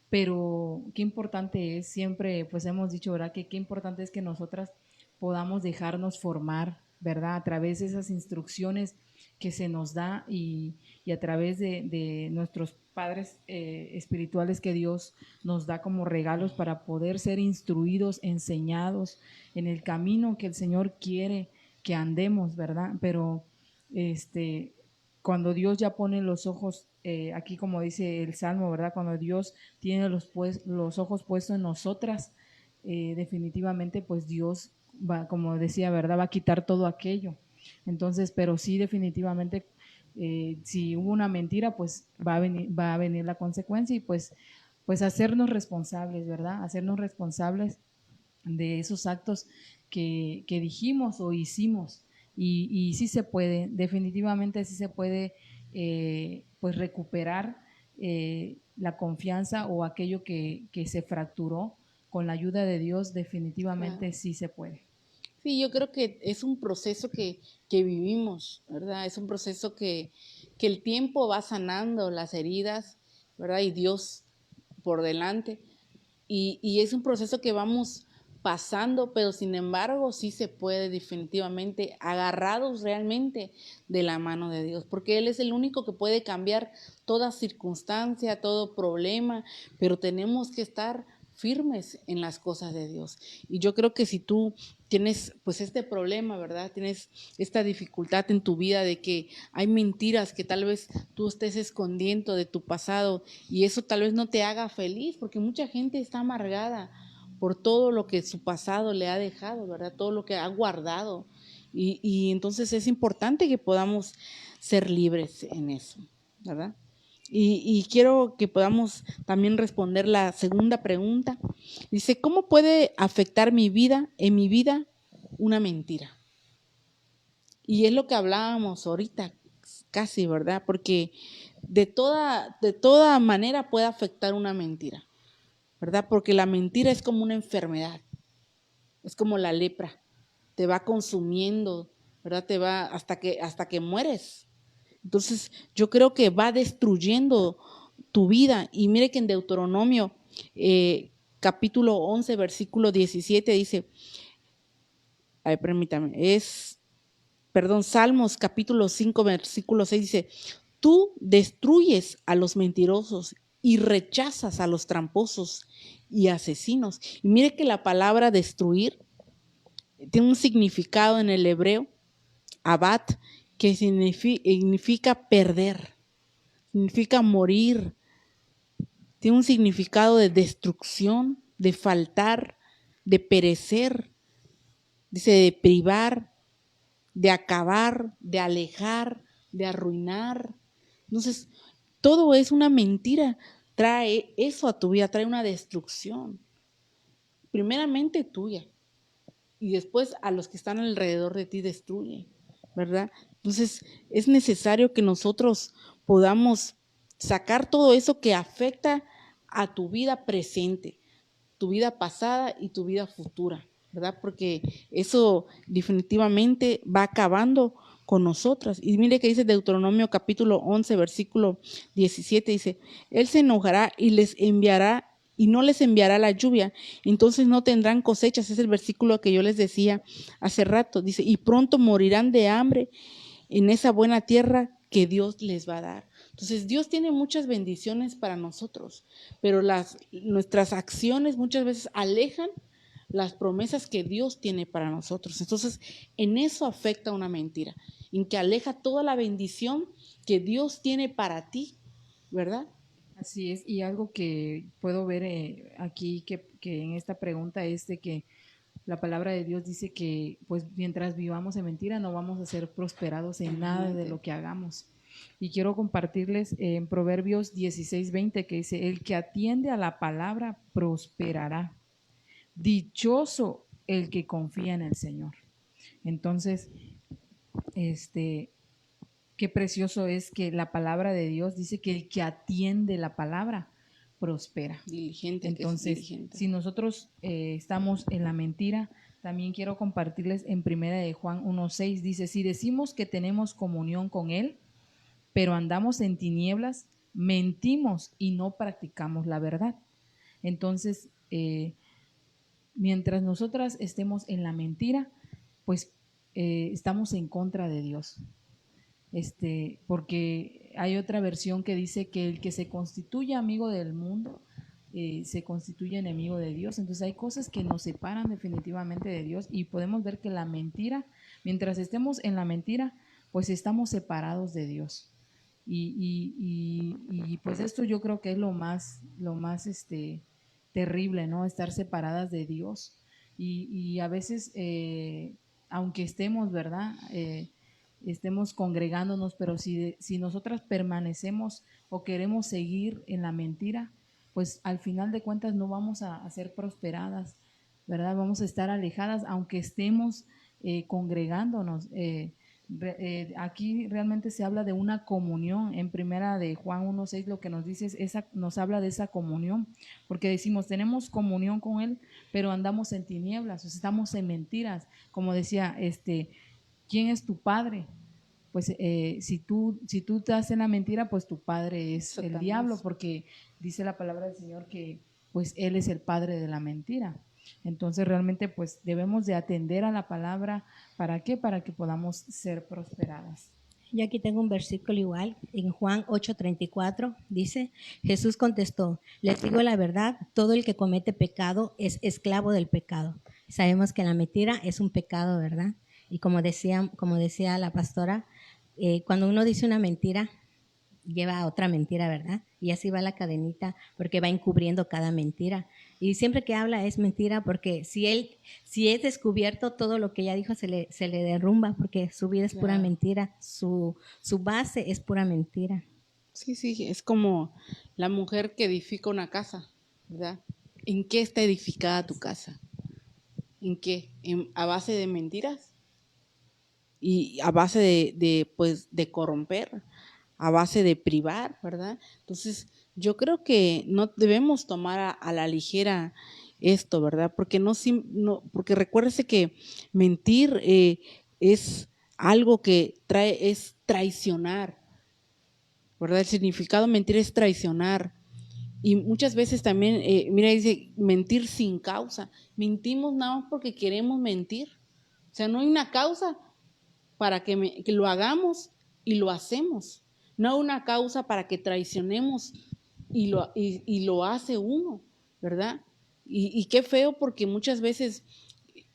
Pero qué importante es, siempre pues hemos dicho, ¿verdad? Que qué importante es que nosotras podamos dejarnos formar, ¿verdad? A través de esas instrucciones que se nos da y a través de nuestros padres espirituales que Dios nos da como regalos para poder ser instruidos, enseñados en el camino que el Señor quiere que andemos, ¿verdad? Pero cuando Dios ya pone los ojos, aquí como dice el Salmo, ¿verdad? Cuando Dios tiene los ojos puestos en nosotras, definitivamente pues Dios va, como decía, ¿verdad? Va a quitar todo aquello. Entonces, pero sí definitivamente, si hubo una mentira, pues va a venir la consecuencia y pues hacernos responsables, ¿verdad? Hacernos responsables de esos actos que dijimos o hicimos. Y sí se puede, definitivamente sí se puede pues recuperar la confianza o aquello que se fracturó con la ayuda de Dios, definitivamente Claro. sí se puede. Sí, yo creo que es un proceso que vivimos, ¿verdad? Es un proceso que el tiempo va sanando las heridas, ¿verdad? Y Dios por delante. Y es un proceso que vamos pasando, pero sin embargo sí se puede definitivamente, agarrados realmente de la mano de Dios, porque Él es el único que puede cambiar toda circunstancia, todo problema, pero tenemos que estar firmes en las cosas de Dios. Y yo creo que si tú tienes pues este problema, ¿verdad? Tienes esta dificultad en tu vida de que hay mentiras que tal vez tú estés escondiendo de tu pasado y eso tal vez no te haga feliz, porque mucha gente está amargada por todo lo que su pasado le ha dejado, ¿verdad? Todo lo que ha guardado. Y entonces es importante que podamos ser libres en eso, ¿verdad? Y quiero que podamos también responder la segunda pregunta. Dice, ¿cómo puede afectar en mi vida, una mentira? Y es lo que hablábamos ahorita, casi, ¿verdad? Porque de toda manera puede afectar una mentira, ¿verdad? Porque la mentira es como una enfermedad, es como la lepra, te va consumiendo, ¿verdad? Te va hasta que mueres. Entonces, yo creo que va destruyendo tu vida. Y mire que en Deuteronomio, capítulo 11, versículo 17, dice, a ver, permítame, Salmos capítulo 5, versículo 6 dice, tú destruyes a los mentirosos y rechazas a los tramposos y asesinos. Y mire que la palabra destruir tiene un significado en el hebreo, abad, que significa perder, significa morir, tiene un significado de destrucción, de faltar, de perecer, dice de privar, de acabar, de alejar, de arruinar. Entonces, todo es una mentira. Trae eso a tu vida, trae una destrucción. Primeramente tuya y después a los que están alrededor de ti destruye, ¿verdad? Entonces, es necesario que nosotros podamos sacar todo eso que afecta a tu vida presente, tu vida pasada y tu vida futura, ¿verdad? Porque eso definitivamente va acabando con nosotras. Y mire que dice Deuteronomio capítulo 11, versículo 17, dice, Él se enojará y les enviará y no les enviará la lluvia, entonces no tendrán cosechas. Es el versículo que yo les decía hace rato. Dice, y pronto morirán de hambre en esa buena tierra que Dios les va a dar. Entonces Dios tiene muchas bendiciones para nosotros, pero nuestras acciones muchas veces alejan las promesas que Dios tiene para nosotros. Entonces en eso afecta una mentira, en que aleja toda la bendición que Dios tiene para ti, ¿verdad? Así es, y algo que puedo ver aquí que en esta pregunta es de que la palabra de Dios dice que pues mientras vivamos en mentira no vamos a ser prosperados en nada de lo que hagamos. Y quiero compartirles en Proverbios 16:20 que dice, el que atiende a la palabra prosperará. Dichoso el que confía en el Señor. Entonces, qué precioso es que la palabra de Dios dice que el que atiende la palabra prospera. Diligente. Entonces, que es diligente. si nosotros estamos en la mentira, también quiero compartirles en primera de Juan 1:6, dice, si decimos que tenemos comunión con Él, pero andamos en tinieblas, mentimos y no practicamos la verdad. Entonces, mientras nosotras estemos en la mentira, pues estamos en contra de Dios. Porque hay otra versión que dice que el que se constituye amigo del mundo se constituye enemigo de Dios. Entonces hay cosas que nos separan definitivamente de Dios y podemos ver que la mentira, mientras estemos en la mentira, pues estamos separados de Dios. Y pues esto yo creo que es lo más terrible, ¿no? Estar separadas de Dios. Y a veces, aunque estemos, ¿verdad? Estemos congregándonos, pero si nosotras permanecemos o queremos seguir en la mentira, pues al final de cuentas no vamos a ser prosperadas, ¿verdad? Vamos a estar alejadas, aunque estemos congregándonos. Aquí realmente se habla de una comunión. En primera de Juan 1:6 lo que nos dice es nos habla de esa comunión, porque decimos, tenemos comunión con Él, pero andamos en tinieblas, o sea, estamos en mentiras. Como decía, ¿quién es tu padre? Pues si tú estás en la mentira, pues tu padre es Satanás. el diablo, porque dice la palabra del Señor que pues Él es el padre de la mentira. Entonces realmente pues debemos de atender a la palabra. ¿Para qué? Para que podamos ser prosperadas. Yo aquí tengo un versículo igual, en Juan 8:34, dice, Jesús contestó, les digo la verdad, todo el que comete pecado es esclavo del pecado. Sabemos que la mentira es un pecado, ¿verdad? Y como decía la pastora, cuando uno dice una mentira, lleva a otra mentira, ¿verdad? Y así va la cadenita, porque va encubriendo cada mentira. Y siempre que habla es mentira, porque si es descubierto, todo lo que ella dijo se le derrumba, porque su vida es pura Claro. mentira, su base es pura mentira. Sí, sí, es como la mujer que edifica una casa, ¿verdad? ¿En qué está edificada tu casa? ¿En qué? ¿A base de mentiras? Y a base pues, de corromper, a base de privar, ¿verdad? Entonces, yo creo que no debemos tomar a la ligera esto, ¿verdad? Porque porque recuérdese que mentir es algo que es traicionar, ¿verdad? El significado de mentir es traicionar. Y muchas veces también, mira, dice mentir sin causa. Mentimos nada más porque queremos mentir. O sea, no hay una causa para que lo hagamos y lo hacemos. No hay una causa para que traicionemos y lo hace uno, ¿verdad? Y qué feo, porque muchas veces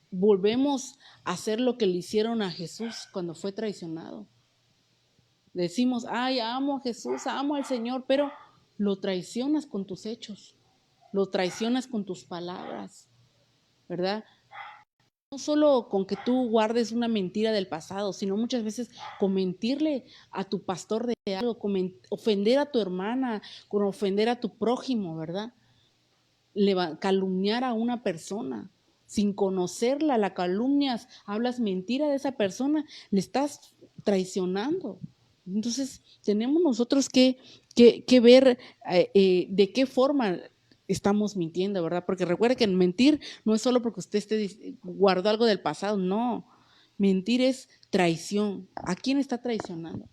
volvemos a hacer lo que le hicieron a Jesús cuando fue traicionado. Decimos, ay, amo a Jesús, amo al Señor, pero lo traicionas con tus hechos, lo traicionas con tus palabras, ¿verdad? No solo con que tú guardes una mentira del pasado, sino muchas veces con mentirle a tu pastor de algo, con ofender a tu hermana, con ofender a tu prójimo, ¿verdad? Calumniar a una persona sin conocerla, la calumnias, hablas mentira de esa persona, le estás traicionando. Entonces, tenemos nosotros que ver de qué forma estamos mintiendo, ¿verdad? Porque recuerda que mentir no es solo porque usted guardó algo del pasado, no. Mentir es traición. ¿A quién está traicionando?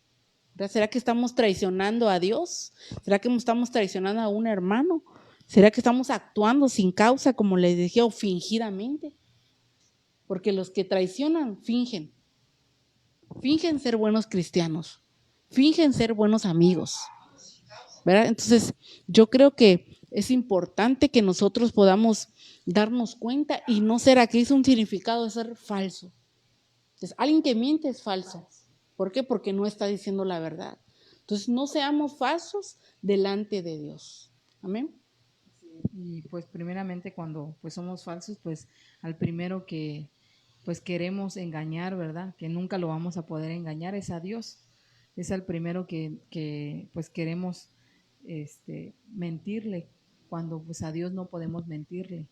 ¿Verdad? ¿Será que estamos traicionando a Dios? ¿Será que estamos traicionando a un hermano? ¿Será que estamos actuando sin causa, como les dije, o fingidamente? Porque los que traicionan fingen ser buenos cristianos, fingen ser buenos amigos, ¿verdad? Entonces, yo creo que es importante que nosotros podamos darnos cuenta y no ser, aquí es un significado de ser falso. Entonces, alguien que miente es falso. ¿Por qué? Porque no está diciendo la verdad. Entonces, no seamos falsos delante de Dios. Amén. Y pues primeramente cuando pues somos falsos, pues al primero que pues queremos engañar, ¿verdad? Que nunca lo vamos a poder engañar es a Dios. Es al primero que pues queremos mentirle, cuando pues a Dios no podemos mentirle,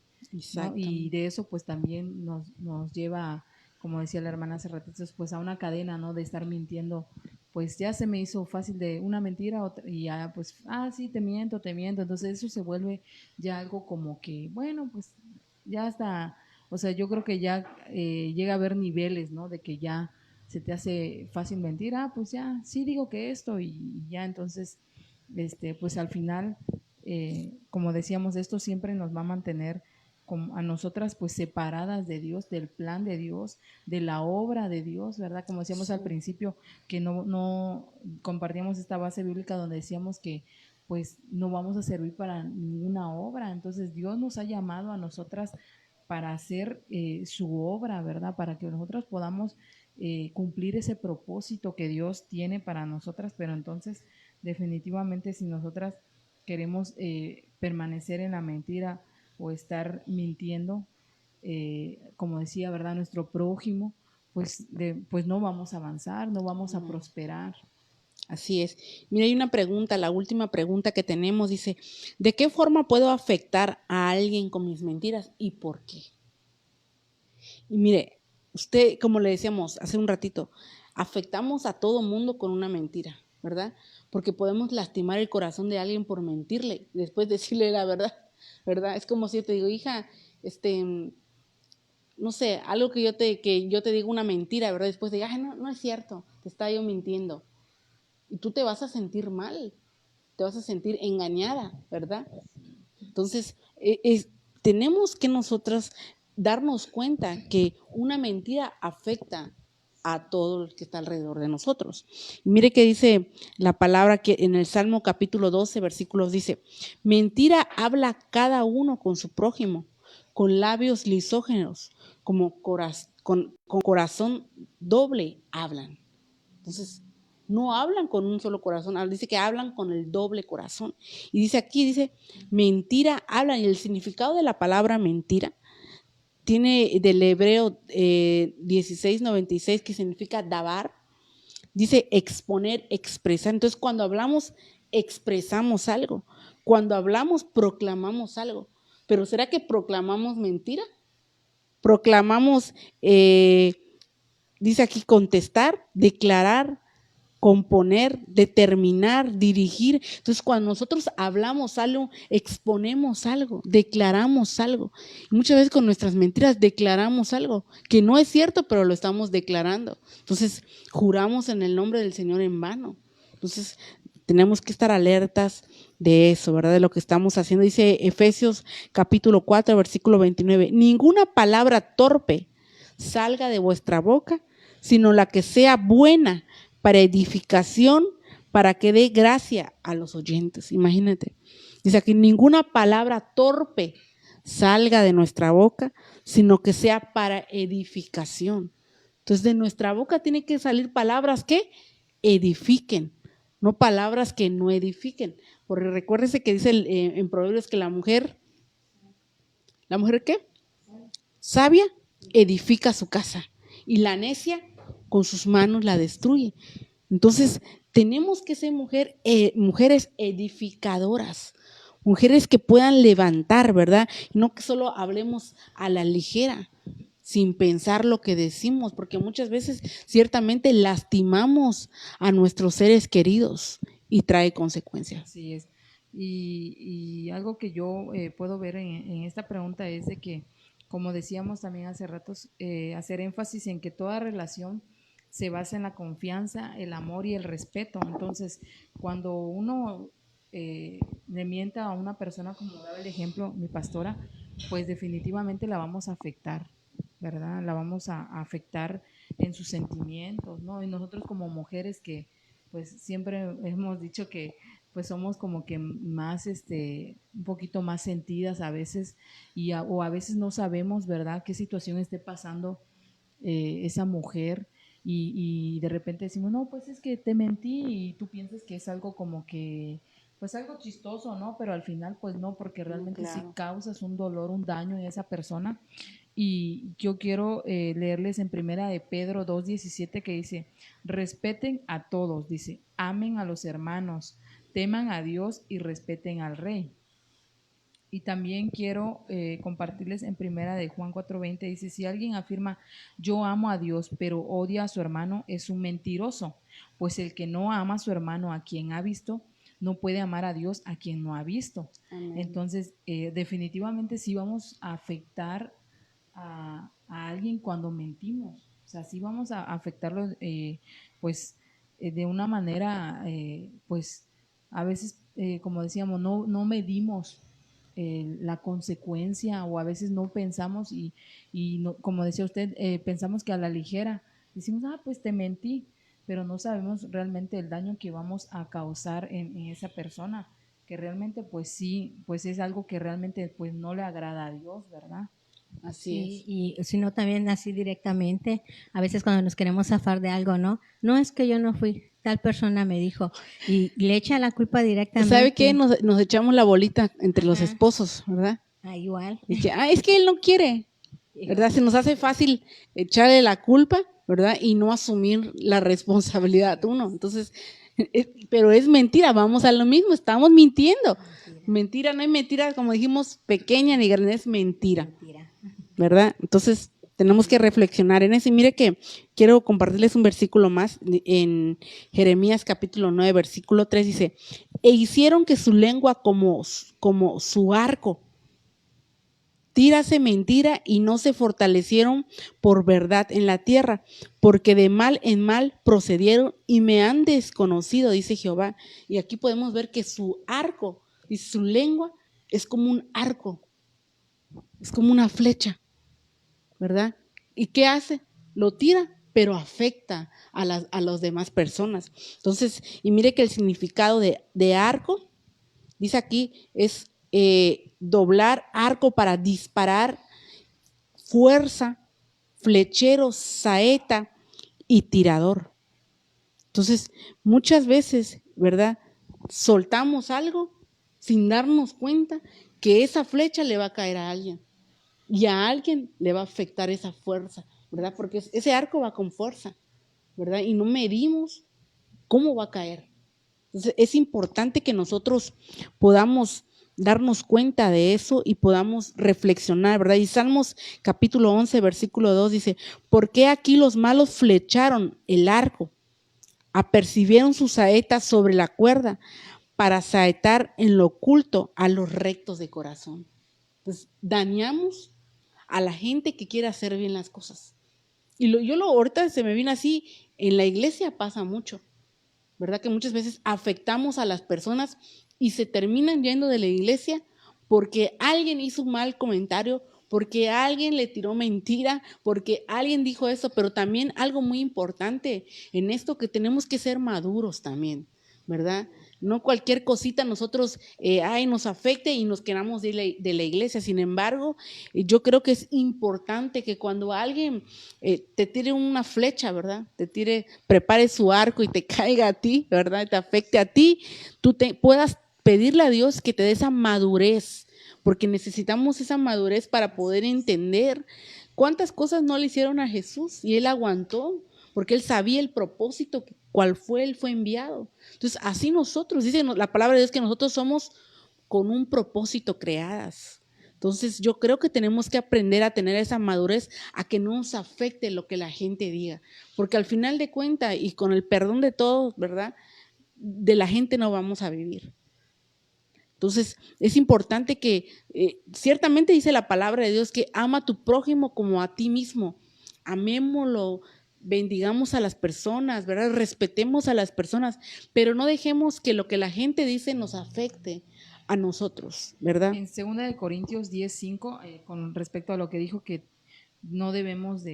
¿no? Y de eso pues también nos lleva, como decía la hermana hace ratitos, pues a una cadena, ¿no? De estar mintiendo. Pues ya se me hizo fácil de una mentira y ya pues, sí, te miento. Entonces eso se vuelve ya algo como que, bueno, pues ya hasta, o sea, yo creo que ya llega a haber niveles, ¿no? De que ya se te hace fácil mentir, pues ya, sí digo que esto y ya entonces, pues al final, como decíamos, esto siempre nos va a mantener a nosotras pues separadas de Dios, del plan de Dios, de la obra de Dios, ¿verdad? Como decíamos al principio, que no compartíamos esta base bíblica donde decíamos que pues no vamos a servir para ninguna obra. Entonces Dios nos ha llamado a nosotras para hacer su obra, ¿verdad? Para que nosotras podamos cumplir ese propósito que Dios tiene para nosotras, pero entonces definitivamente si nosotras queremos permanecer en la mentira o estar mintiendo, como decía, ¿verdad? Nuestro prójimo, pues no vamos a avanzar, no vamos a prosperar. Así es. Mira, hay una pregunta, la última pregunta que tenemos, dice, ¿de qué forma puedo afectar a alguien con mis mentiras y por qué? Y mire, usted, como le decíamos hace un ratito, afectamos a todo mundo con una mentira, ¿verdad? Porque podemos lastimar el corazón de alguien por mentirle y después decirle la verdad, ¿verdad? Es como si yo te digo, hija, no sé, algo que yo te digo una mentira, ¿verdad? Después de, ay, no es cierto, te estaba yo mintiendo. Y tú te vas a sentir mal, te vas a sentir engañada, ¿verdad? Entonces, tenemos que nosotras darnos cuenta que una mentira afecta a todo el que está alrededor de nosotros. Y mire que dice la palabra que en el Salmo capítulo 12, versículos dice, mentira habla cada uno con su prójimo, con labios lisógenos, como con corazón doble hablan. Entonces, no hablan con un solo corazón, dice que hablan con el doble corazón. Y dice aquí, dice, mentira hablan. Y el significado de la palabra mentira tiene del hebreo 1696, que significa dabar. Dice exponer, expresar. Entonces, cuando hablamos, expresamos algo. Cuando hablamos, proclamamos algo. Pero ¿será que proclamamos mentira? Proclamamos, dice aquí, contestar, declarar, componer, determinar, dirigir. Entonces, cuando nosotros hablamos algo, exponemos algo, declaramos algo. Y muchas veces con nuestras mentiras declaramos algo que no es cierto, pero lo estamos declarando. Entonces, juramos en el nombre del Señor en vano. Entonces, tenemos que estar alertas de eso, ¿verdad? De lo que estamos haciendo. Dice Efesios capítulo 4, versículo 29. Ninguna palabra torpe salga de vuestra boca, sino la que sea buena para edificación, para que dé gracia a los oyentes. Imagínate. Dice aquí, ninguna palabra torpe salga de nuestra boca, sino que sea para edificación. Entonces, de nuestra boca tiene que salir palabras que edifiquen, no palabras que no edifiquen. Porque recuérdese que dice en Proverbios que ¿la mujer qué? Sabia edifica su casa y la necia con sus manos la destruye. Entonces, tenemos que ser mujeres edificadoras, mujeres que puedan levantar, ¿verdad? No que solo hablemos a la ligera, sin pensar lo que decimos, porque muchas veces ciertamente lastimamos a nuestros seres queridos y trae consecuencias. Así es. Y algo que yo puedo ver en esta pregunta es de que, como decíamos también hace ratos, hacer énfasis en que toda relación se basa en la confianza, el amor y el respeto. Entonces, cuando uno le mienta a una persona, como daba el ejemplo mi pastora, pues definitivamente la vamos a afectar, ¿verdad? La vamos a afectar en sus sentimientos, ¿no? Y nosotros como mujeres que pues siempre hemos dicho que pues somos como que más, un poquito más sentidas a veces o a veces no sabemos, ¿verdad?, qué situación esté pasando esa mujer y de repente decimos, no, pues es que te mentí y tú piensas que es algo como que, pues algo chistoso, ¿no? Pero al final pues no, porque realmente sí Claro. causas un dolor, un daño en esa persona. Y yo quiero leerles en primera de Pedro 2:17 que dice, respeten a todos, dice, amen a los hermanos, teman a Dios y respeten al rey. Y también quiero compartirles en primera de Juan 4:20, dice, si alguien afirma, yo amo a Dios, pero odia a su hermano, es un mentiroso, pues el que no ama a su hermano a quien ha visto, no puede amar a Dios a quien no ha visto. Amén. Entonces, definitivamente sí vamos a afectar a alguien cuando mentimos. O sea, sí vamos a afectarlo, pues, de una manera, pues, a veces, como decíamos, no medimos la consecuencia, o a veces no pensamos y no, como decía usted, pensamos que a la ligera decimos, pues te mentí, pero no sabemos realmente el daño que vamos a causar en esa persona, que realmente pues sí, pues es algo que realmente pues no le agrada a Dios, ¿verdad? Así es. Y sino también así directamente, a veces cuando nos queremos zafar de algo, no es que yo no fui, tal persona me dijo, y le echa la culpa directamente. ¿Sabe qué? Nos echamos la bolita entre los Ajá. esposos, ¿verdad? Igual. Y que, es que él no quiere, ¿verdad? Se nos hace fácil echarle la culpa, ¿verdad? Y no asumir la responsabilidad uno. Entonces, pero es mentira, vamos a lo mismo, estamos mintiendo. Mentira, no hay mentira, como dijimos, pequeña ni grande, es mentira, ¿verdad? Entonces, tenemos que reflexionar en eso. Y mire que quiero compartirles un versículo más en Jeremías capítulo 9, versículo 3, dice, e hicieron que su lengua como su arco tírase mentira y no se fortalecieron por verdad en la tierra, porque de mal en mal procedieron y me han desconocido, dice Jehová. Y aquí podemos ver que su arco y su lengua es como un arco, es como una flecha, ¿verdad? ¿Y qué hace? Lo tira, pero afecta a las demás personas. Entonces, y mire que el significado de arco, dice aquí, es doblar arco para disparar, fuerza, flechero, saeta y tirador. Entonces, muchas veces, ¿verdad? Soltamos algo sin darnos cuenta que esa flecha le va a caer a alguien y a alguien le va a afectar esa fuerza, ¿verdad? Porque ese arco va con fuerza, ¿verdad? Y no medimos cómo va a caer. Entonces, es importante que nosotros podamos darnos cuenta de eso y podamos reflexionar, ¿verdad? Y Salmos capítulo 11, versículo 2 dice, ¿por qué aquí los malos flecharon el arco? Apercibieron sus saetas sobre la cuerda para saetar en lo oculto a los rectos de corazón. Entonces, dañamos a la gente que quiere hacer bien las cosas. Y ahorita se me viene así, en la iglesia pasa mucho, ¿verdad? Que muchas veces afectamos a las personas y se terminan yendo de la iglesia porque alguien hizo un mal comentario, porque alguien le tiró mentira, porque alguien dijo eso, pero también algo muy importante en esto, que tenemos que ser maduros también, ¿verdad? No cualquier cosita nosotros nos afecte y nos queramos de la iglesia. Sin embargo, yo creo que es importante que cuando alguien te tire una flecha, ¿verdad? Prepare su arco y te caiga a ti, ¿verdad? Te afecte a ti, tú puedas pedirle a Dios que te dé esa madurez, porque necesitamos esa madurez para poder entender cuántas cosas no le hicieron a Jesús y él aguantó, porque él sabía el propósito, cuál fue, él fue enviado. Entonces, así nosotros, dice la palabra de Dios que nosotros somos con un propósito creadas. Entonces, yo creo que tenemos que aprender a tener esa madurez, a que no nos afecte lo que la gente diga, porque al final de cuentas, y con el perdón de todos, ¿verdad? De la gente no vamos a vivir. Entonces, es importante que, ciertamente dice la palabra de Dios, que ama a tu prójimo como a ti mismo. Amémoslo, bendigamos a las personas, ¿verdad? Respetemos a las personas, pero no dejemos que lo que la gente dice nos afecte a nosotros, ¿verdad? En 2 Corintios 10:5, con respecto a lo que dijo que no debemos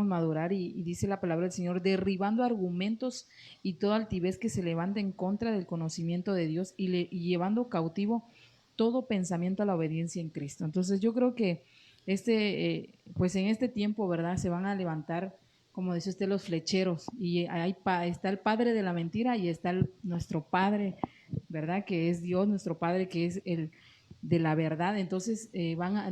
madurar, y dice la palabra del Señor, derribando argumentos y toda altivez que se levanta en contra del conocimiento de Dios y llevando cautivo todo pensamiento a la obediencia en Cristo. Entonces yo creo que pues en este tiempo, ¿verdad? Se van a levantar, como dice usted, los flecheros, y ahí está el padre de la mentira y está nuestro padre, ¿verdad? Que es Dios, nuestro padre, que es el de la verdad. Entonces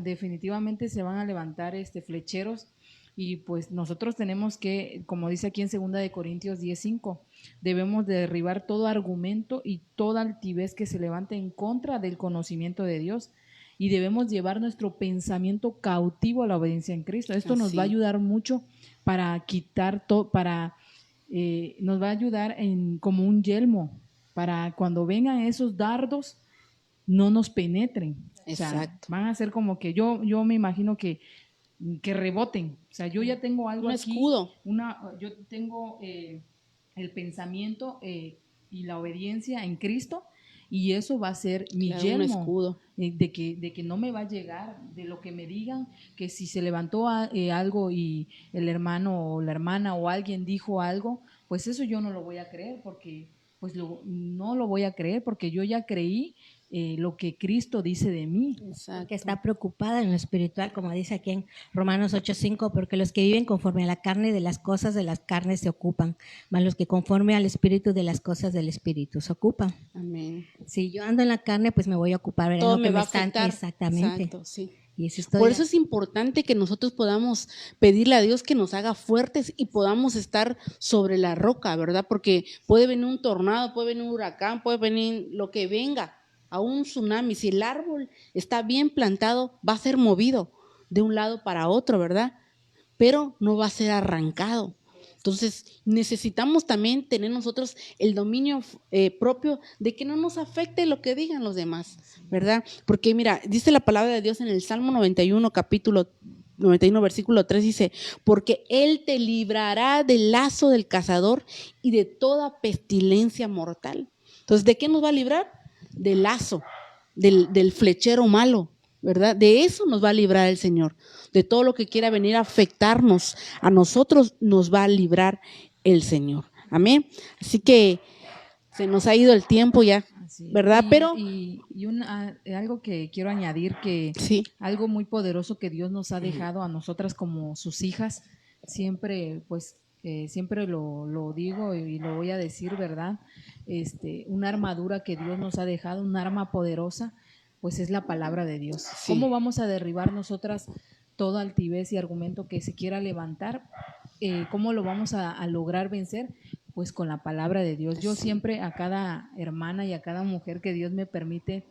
definitivamente se van a levantar flecheros, y pues nosotros tenemos que, como dice aquí en 2 Corintios 10:5, debemos de derribar todo argumento y toda altivez que se levante en contra del conocimiento de Dios, y debemos llevar nuestro pensamiento cautivo a la obediencia en Cristo. Esto nos va a ayudar mucho para quitar todo, nos va a ayudar como un yelmo, para cuando vengan esos dardos no nos penetren. Exacto. O sea, van a ser como que yo me imagino que reboten. O sea, yo ya tengo algo un aquí, escudo. Yo tengo el pensamiento y la obediencia en Cristo, y eso va a ser mi Claro, un yelmo. escudo. De que no me va a llegar, de lo que me digan, que si se levantó algo y el hermano o la hermana o alguien dijo algo, pues eso yo no lo voy a creer, porque pues no lo voy a creer, porque yo ya creí lo que Cristo dice de mí. Que está preocupada en lo espiritual, como dice aquí en Romanos 8:5, porque los que viven conforme a la carne, de las cosas de las carnes se ocupan, mas los que conforme al espíritu, de las cosas del espíritu se ocupan. Amén. Si yo ando en la carne, pues me voy a ocupar en Todo lo que me va a están afectar. exactamente. Exacto, sí. Y si estoy Por eso es importante que nosotros podamos pedirle a Dios que nos haga fuertes y podamos estar sobre la roca, ¿verdad? Porque puede venir un tornado, puede venir un huracán, puede venir lo que venga, a un tsunami. Si el árbol está bien plantado, va a ser movido de un lado para otro, ¿verdad? Pero no va a ser arrancado. Entonces necesitamos también tener nosotros el dominio propio de que no nos afecte lo que digan los demás, ¿verdad? Porque mira, dice la palabra de Dios en el Salmo 91, capítulo 91, versículo 3, dice, porque Él te librará del lazo del cazador y de toda pestilencia mortal. Entonces, ¿de qué nos va a librar? Del lazo, del flechero malo, ¿verdad? De eso nos va a librar el Señor. De todo lo que quiera venir a afectarnos a nosotros, nos va a librar el Señor. Amén. Así que se nos ha ido el tiempo ya, ¿verdad? Pero algo que quiero añadir, que sí, algo muy poderoso que Dios nos ha dejado a nosotras como sus hijas, siempre pues siempre lo digo y lo voy a decir, ¿verdad? Una armadura que Dios nos ha dejado, un arma poderosa, pues es la palabra de Dios. Sí. ¿Cómo vamos a derribar nosotras toda altivez y argumento que se quiera levantar? ¿Cómo lo vamos a lograr vencer? Pues con la palabra de Dios. Yo siempre a cada hermana y a cada mujer que Dios me permite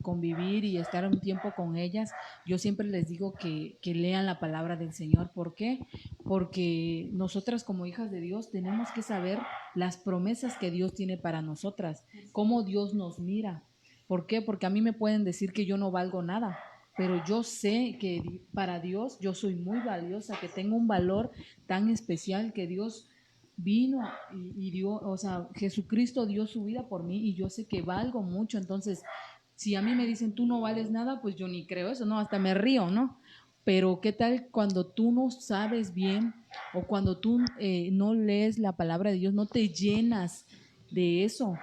convivir y estar un tiempo con ellas, yo siempre les digo que lean la palabra del Señor. ¿Por qué? Porque nosotras como hijas de Dios tenemos que saber las promesas que Dios tiene para nosotras, cómo Dios nos mira. ¿Por qué? Porque a mí me pueden decir que yo no valgo nada, pero yo sé que para Dios yo soy muy valiosa, que tengo un valor tan especial, que Dios vino y dio, o sea, Jesucristo dio su vida por mí y yo sé que valgo mucho. Entonces, si a mí me dicen tú no vales nada, pues yo ni creo eso, ¿no? Hasta me río, ¿no? Pero ¿qué tal cuando tú no sabes bien o cuando tú no lees la palabra de Dios, no te llenas de eso?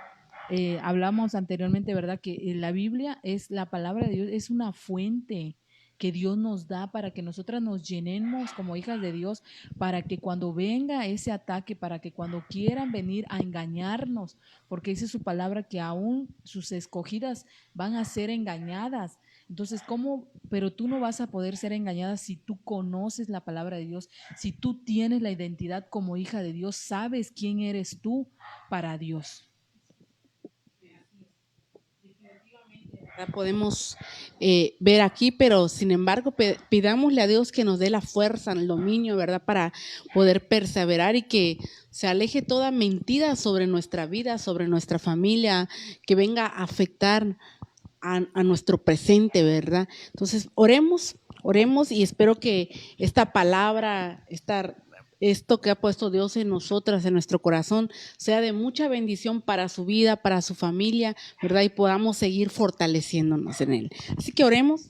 Hablamos anteriormente, ¿verdad? Que la Biblia es la palabra de Dios, es una fuente que Dios nos da para que nosotras nos llenemos como hijas de Dios, para que cuando venga ese ataque, para que cuando quieran venir a engañarnos, porque dice su palabra que aún sus escogidas van a ser engañadas. Entonces, ¿cómo? Pero tú no vas a poder ser engañada si tú conoces la palabra de Dios, si tú tienes la identidad como hija de Dios, sabes quién eres tú para Dios. Podemos ver aquí, pero sin embargo pidámosle a Dios que nos dé la fuerza, el dominio, ¿verdad? Para poder perseverar y que se aleje toda mentira sobre nuestra vida, sobre nuestra familia, que venga a afectar a nuestro presente, ¿verdad? Entonces, oremos y espero que esta palabra, esto que ha puesto Dios en nosotras, en nuestro corazón, sea de mucha bendición para su vida, para su familia, ¿verdad? Y podamos seguir fortaleciéndonos en Él. Así que oremos.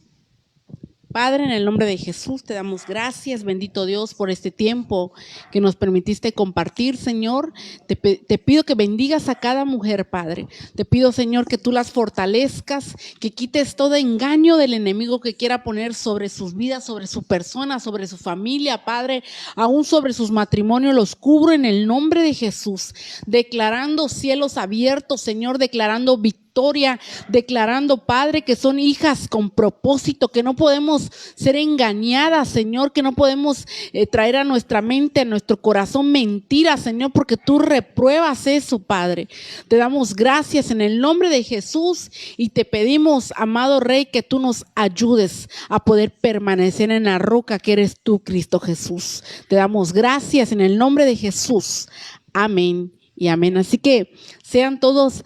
Padre, en el nombre de Jesús te damos gracias, bendito Dios, por este tiempo que nos permitiste compartir, Señor. Te pido que bendigas a cada mujer, Padre. Te pido, Señor, que tú las fortalezcas, que quites todo engaño del enemigo que quiera poner sobre sus vidas, sobre su persona, sobre su familia, Padre, aún sobre sus matrimonios. Los cubro en el nombre de Jesús, declarando cielos abiertos, Señor, declarando victoria, declarando, Padre, que son hijas con propósito, que no podemos ser engañadas, Señor, que no podemos traer a nuestra mente, a nuestro corazón mentiras, Señor, porque tú repruebas eso, Padre. Te damos gracias en el nombre de Jesús y te pedimos, amado Rey, que tú nos ayudes a poder permanecer en la roca que eres tú, Cristo Jesús. Te damos gracias en el nombre de Jesús. Amén. y amén. Así que sean todas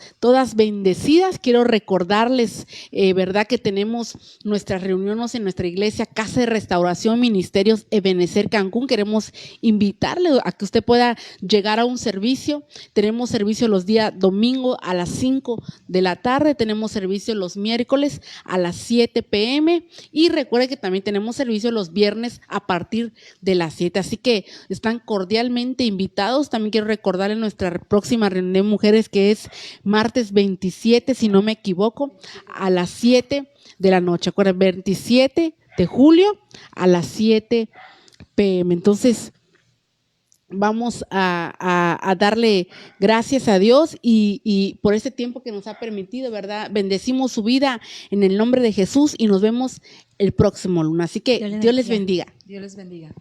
bendecidas. Quiero recordarles, ¿verdad? Que tenemos nuestras reuniones en nuestra iglesia, Casa de Restauración Ministerios Ebenecer Cancún. Queremos invitarle a que usted pueda llegar a un servicio. Tenemos servicio los días domingo a las 5 de la tarde. Tenemos servicio los miércoles a las 7 p.m. Y recuerde que también tenemos servicio los viernes a partir de las 7. Así que están cordialmente invitados. También quiero recordarles nuestra próxima reunión de mujeres, que es martes 27, si no me equivoco, a las 7 de la noche. Acuérdense, 27 de julio a las 7 p.m. Entonces, vamos a darle gracias a Dios y por este tiempo que nos ha permitido, ¿verdad? Bendecimos su vida en el nombre de Jesús y nos vemos el próximo lunes. Así que Dios les bendiga. Dios les bendiga.